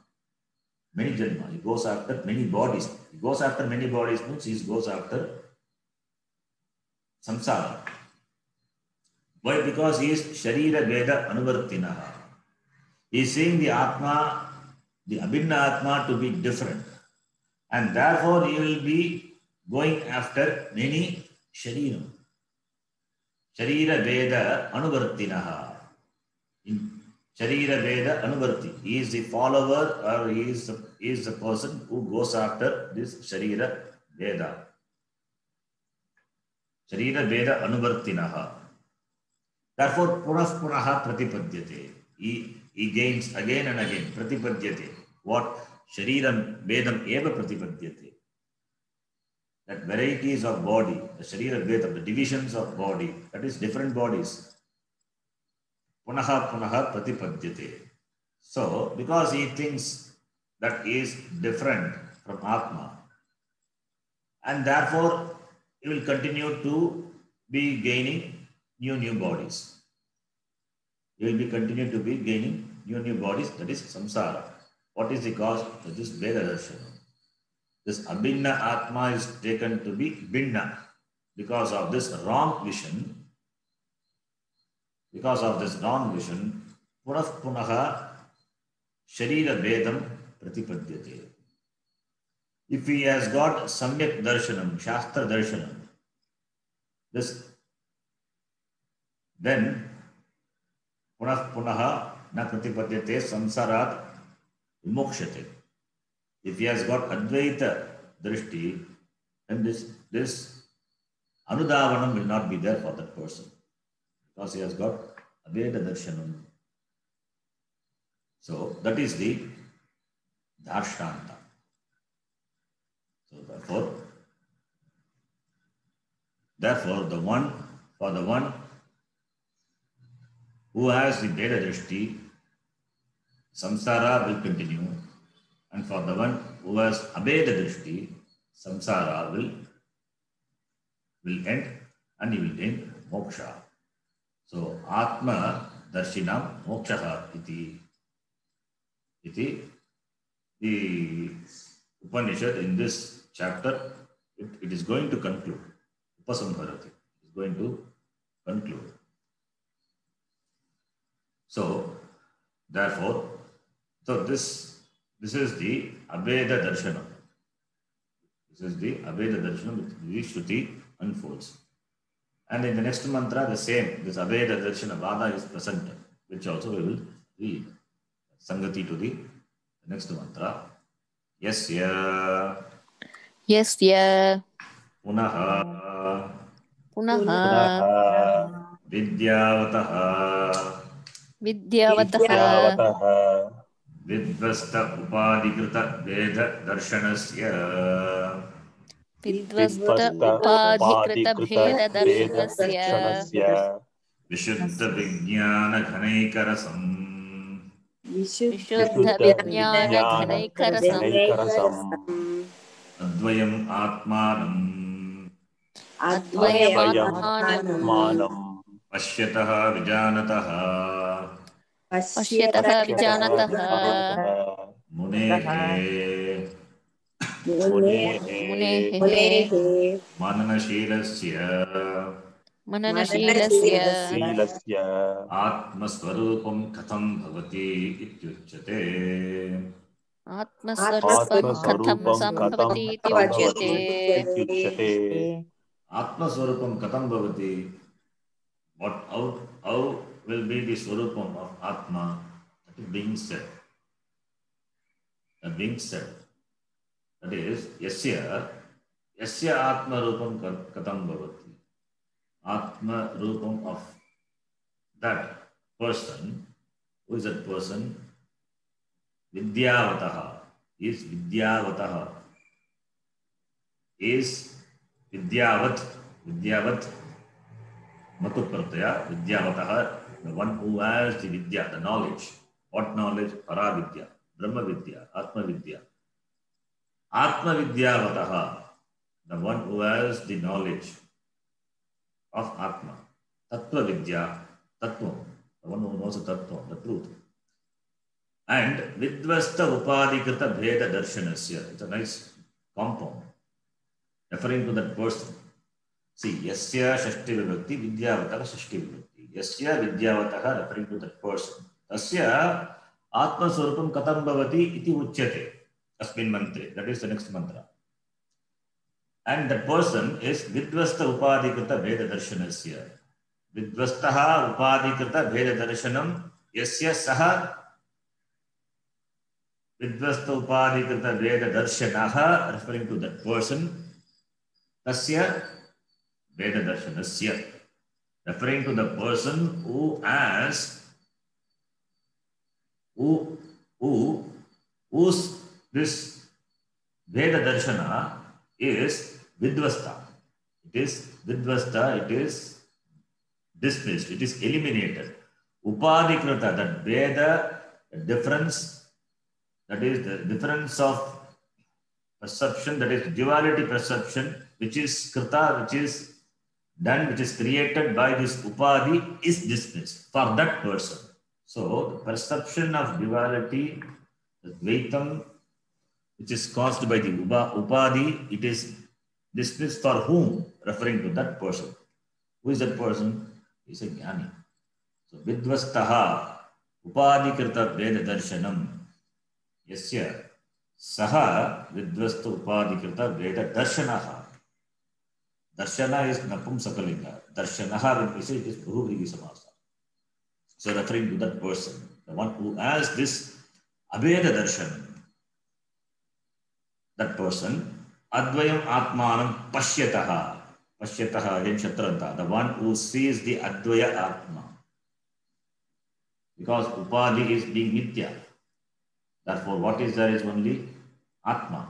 Many Janma. He goes after many bodies. He goes after many bodies means he goes after samsara. Why? Because he is Sharira Veda Anuvartinaha. He is seeing the Atma, the Abhinna Atma to be different. And therefore he will be going after many Shariram. Sharira Veda Anuvartinaha. Sharira Veda Anuvarti. He is the follower or he is the person who goes after this Sharira Veda. Sharira Veda Anuvartinaha. Therefore, Punaha Pratipadyate. He gains again and again. Pratipadyate. What? Shariram Vedam Eva Pratipadyate. That varieties of body, the Sharira Veda, the divisions of body, that is different bodies. Punaha Pratipadyate. So, because he thinks that is different from Atma, and therefore he will continue to be gaining new bodies. He will be continue to be gaining new bodies, that is samsara. What is the cause? That is Veda Darshana. This Abhinna Atma is taken to be Binna because of this wrong vision. Because of this wrong vision, Punaha Sharira Vedam Pratipadyate. If he has got Samyak Darshanam, Shastra Darshanam, then Punaha na Pratipadyate Samsarat Vimokshate. If he has got Advaita Drishti, then this Anudavanam will not be there for that person. Because he has got Aveda Darshanam. So that is the Darshanta. So therefore the one who has the Veda Drishti, samsara will continue, and for the one who has Aveda Drishti, samsara will end and he will gain moksha. So, Atma Darshinam Mokshaha iti the Upanishad in this chapter, it is going to conclude. Upasamharati is going to conclude. So, therefore, this is the Aveda Darshanam. This is the Aveda Darshanam which the Shruti unfolds. And in the next mantra, the same, this Aveda Darshana Vada is present, which also we will read. Sangati to the next mantra. Yasya Punaha Vidyavataha Vidvasta Upadikrita Veda Darshanasya Vidvasta Upadhikrita Bheda Darshanasya Vishuddha Vijnana Ghanaikarasam Vishuddha Vijnana Ghanaikarasam Advayam Atmanam Advayam Pashyataha Vijanataha Pashyataha Vijanataha Munehe Munehe Mananashilasya मननशीलस्य शीलस्य आत्मस्वरूपं कथं भवति इत्युच्यते। आत्मस्वरूपं कथं आत्मस्वरूपं कथं सम्भवति इति सम्भवति उच्यते। इत्युच्यते। आत्मस्वरूपं कथं भवति? What how will be the swarupam of Atma? That is being said. That being said. That is yasya Atma rupam katham bhavati. Atma rupam of that person. Who is that person? Vidyavataha. Is Vidyavataha. Is Vidyavat. Matu Pratyaya, Vidyavataha, the one who has the Vidya, the knowledge. What knowledge? Paravidya, Brahma Vidya, Atma Vidya. Atma Vidyavataha, the one who has the knowledge of Atma. Tattva Vidya, Tattva, the one who knows the Tattva, the truth. And Vidvasta Upadhikrita Bheda Darshanasya. It's a nice compound referring to that person. See, yasya shashti vibhakti, vidyavataha shashti vibhakti. Yasya vidyavataha referring to that person. Tasya atma swarupam katham bhavati iti uchyate. Asmin mantre. That is the next mantra. And that person is vidvasta upadhikrita veda darshanasya. Vidvastaha upadhikrita veda darshanam yasya saha vidvasta upadhikrita veda darshanaha referring to that person. Tasya Veda Darshanasya, referring to the person whose this Veda Darshana is Vidvasta. It is Vidvasta, it is dismissed, it is eliminated. Upadhikrita, that Veda, the difference, that is the difference of perception, that is duality perception, which is Krita, which is done, which is created by this upadhi, is dismissed for that person. So, the perception of duality, the Dvaitam, which is caused by the upadhi, it is dismissed for whom? Referring to that person. Who is that person? He is a jnani. So, Vidvastaha, upadhikrita veda darshanam, yasya, saha vidvasta upadhikrita veda darshanaha. Darshana is Napumsakalinga. Darshanaha, when we say it is Bhuvrigi Samasa. So referring to that person, the one who has this Abheda Darshan, that person, Advayam Atmanam Pashyataha. Pashyataha, again Shatranta, the one who sees the Advaya Atma. Because Upadhi is being Nitya. Therefore, what is there is only Atma.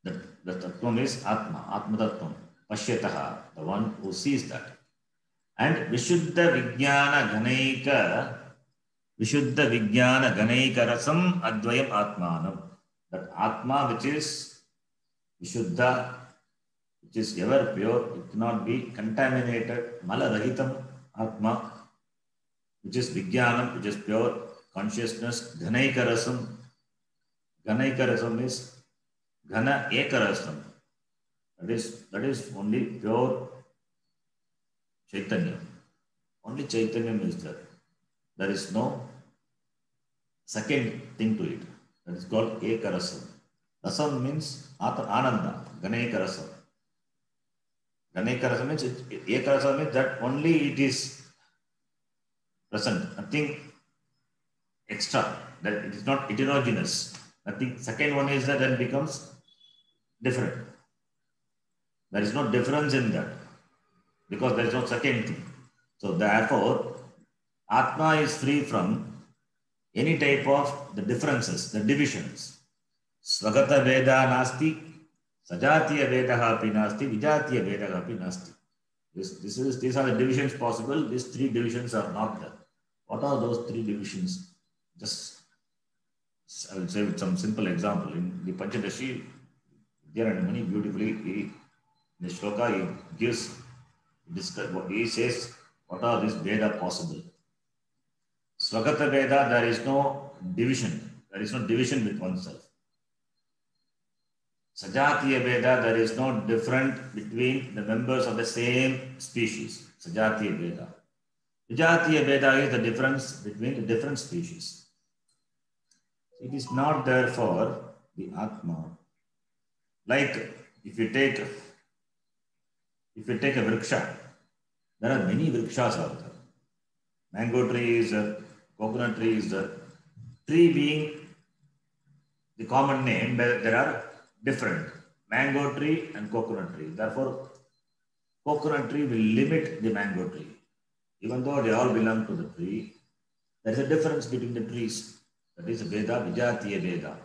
The Tattvam is Atma, Atma Tattvam. Pashyataha, the one who sees that. And Vishuddha Vijnana Ganaika Rasam Advayam Atmanam. That Atma which is Vishuddha, which is ever pure, it cannot be contaminated. Mala Rahitam Atma, which is Vijnanam, which is pure consciousness. Ganaika Rasam. Ganaika Rasam is Gana Ekarasam. That is only pure Chaitanya. Only Chaitanya is there. There is no second thing to it. That is called Ekarasam. Rasam means Ananda, Ganekarasam. Ganekarasam means Ekarasam means that only it is present, nothing extra. That it is not heterogeneous. Nothing. Second one is that then becomes different. There is no difference in that because there is no second thing. So therefore, Atma is free from any type of the differences, the divisions. Svagata Veda nasti, Sajatiya Veda api nasti, Vijatiya Veda api nasti. These are the divisions possible. These three divisions are not there. What are those three divisions? Just I will say with some simple example. In the Panchadashi, Vidyaranyamuni beautifully, in the shloka, he gives, he says, what are these Veda possible? Svagata Veda, there is no division. There is no division with oneself. Sajatiya Veda, there is no difference between the members of the same species. Sajatiya Veda. Vijatiya Veda is the difference between the different species. It is not there for the Atma. Like if you take a vriksha, there are many vrikshas out there. Mango tree is there, coconut tree is there. Tree being the common name, but there are different. Mango tree and coconut tree. Therefore, coconut tree will limit the mango tree. Even though they all belong to the tree, there is a difference between the trees. That is Veda, Vijatiya Veda.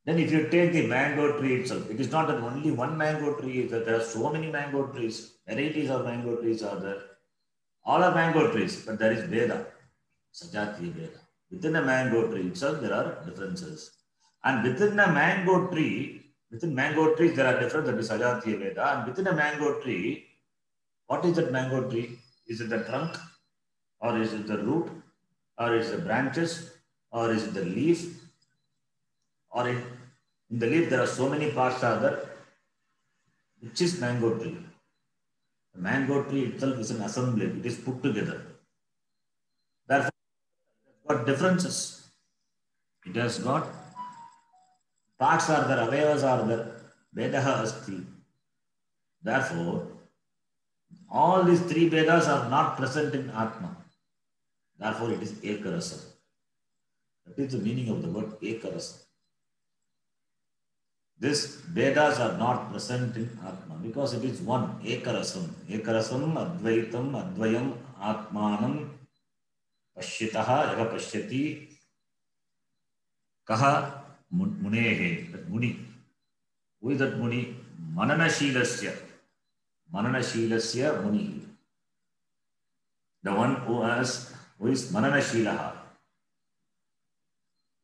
Then if you take the mango tree itself, it is not that only one mango tree is there. There are so many mango trees. Varieties of mango trees are there. All are mango trees, but there is Veda, Sajatiya Veda. Within a mango tree itself, there are differences. And within a mango tree, within mango trees, there are differences. That is Sajatiya Veda. And within a mango tree, what is that mango tree? Is it the trunk? Or is it the root? Or is it the branches? Or is it the leaf? Or in the leaf, there are so many parts are there. Which is mango tree? The mango tree itself is an assembly. It is put together. Therefore, it has got differences. It has got parts are there, avayavas are there. Vedaha asti. Therefore, all these three Vedas are not present in Atma. Therefore, it is Ekarasa. That is the meaning of the word Ekarasa. These Vedas are not present in Atma because it is one, Ekarasam. Ekarasam, Advaitam, Advayam, Atmanam, Pashyataha, Yaga Pashyati, Kaha Munehe, that Muni. Who is that Muni? Mananashilasya. Mananashilasya Muni. The one who is Mananashilaha.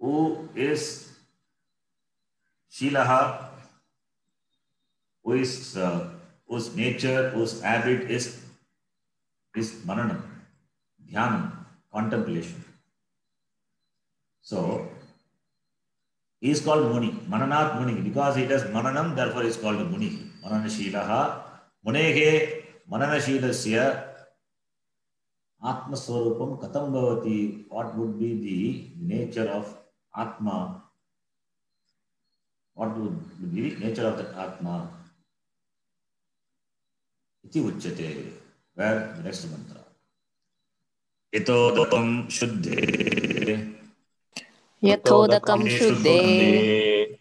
Who is Shilaha, whose nature, whose habit is Mananam, Dhyanam, contemplation. So, he is called Muni, Mananat Muni, because he does Mananam, therefore he is called Muni. Mananashilaha, Munehe, Mananashilasya, Atma Swarupam Katam Bhavati, what would be the nature of Atma? What would be the nature of that Atma? Iti Uchyate. Where the next mantra? Yatodakam Shuddhe. Yathodakam Shuddhe.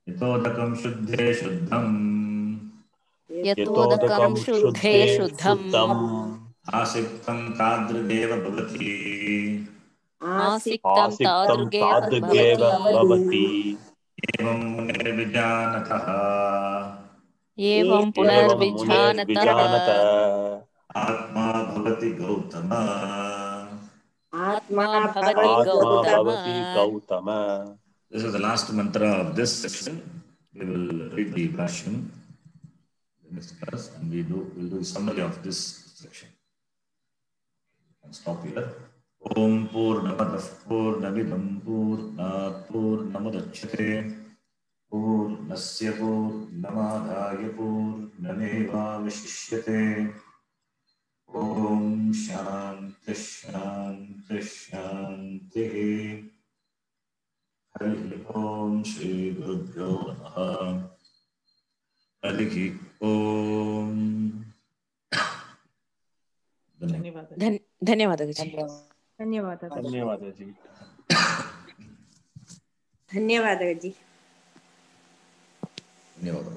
Yatodakam Shuddhe Shuddham. Yathodakam Shuddhe Shuddham. Asiktam Tadrugeva Bhavati. Asiktam Tadrugeva Bhavati. Evam Punarvijanataha. Evam Punarvijanataha. Atma Bhavati Gautama. Atma Bhavati Gautama. This is the last mantra of this section. We will read the version in the next class and we'll do a summary of this section. And stop here. Om Purnamadah Purnamidam Purnat Purnamudachyate Purnasya Purnamadaya Purnamevavashishyate. Om Shanti Shanti Shanti. Hari Om Shri Gurubhyo Namaha. Hari Om. धन्यवाद जी. धन्यवाद जी. धन्यवाद जी. धन्यवाद.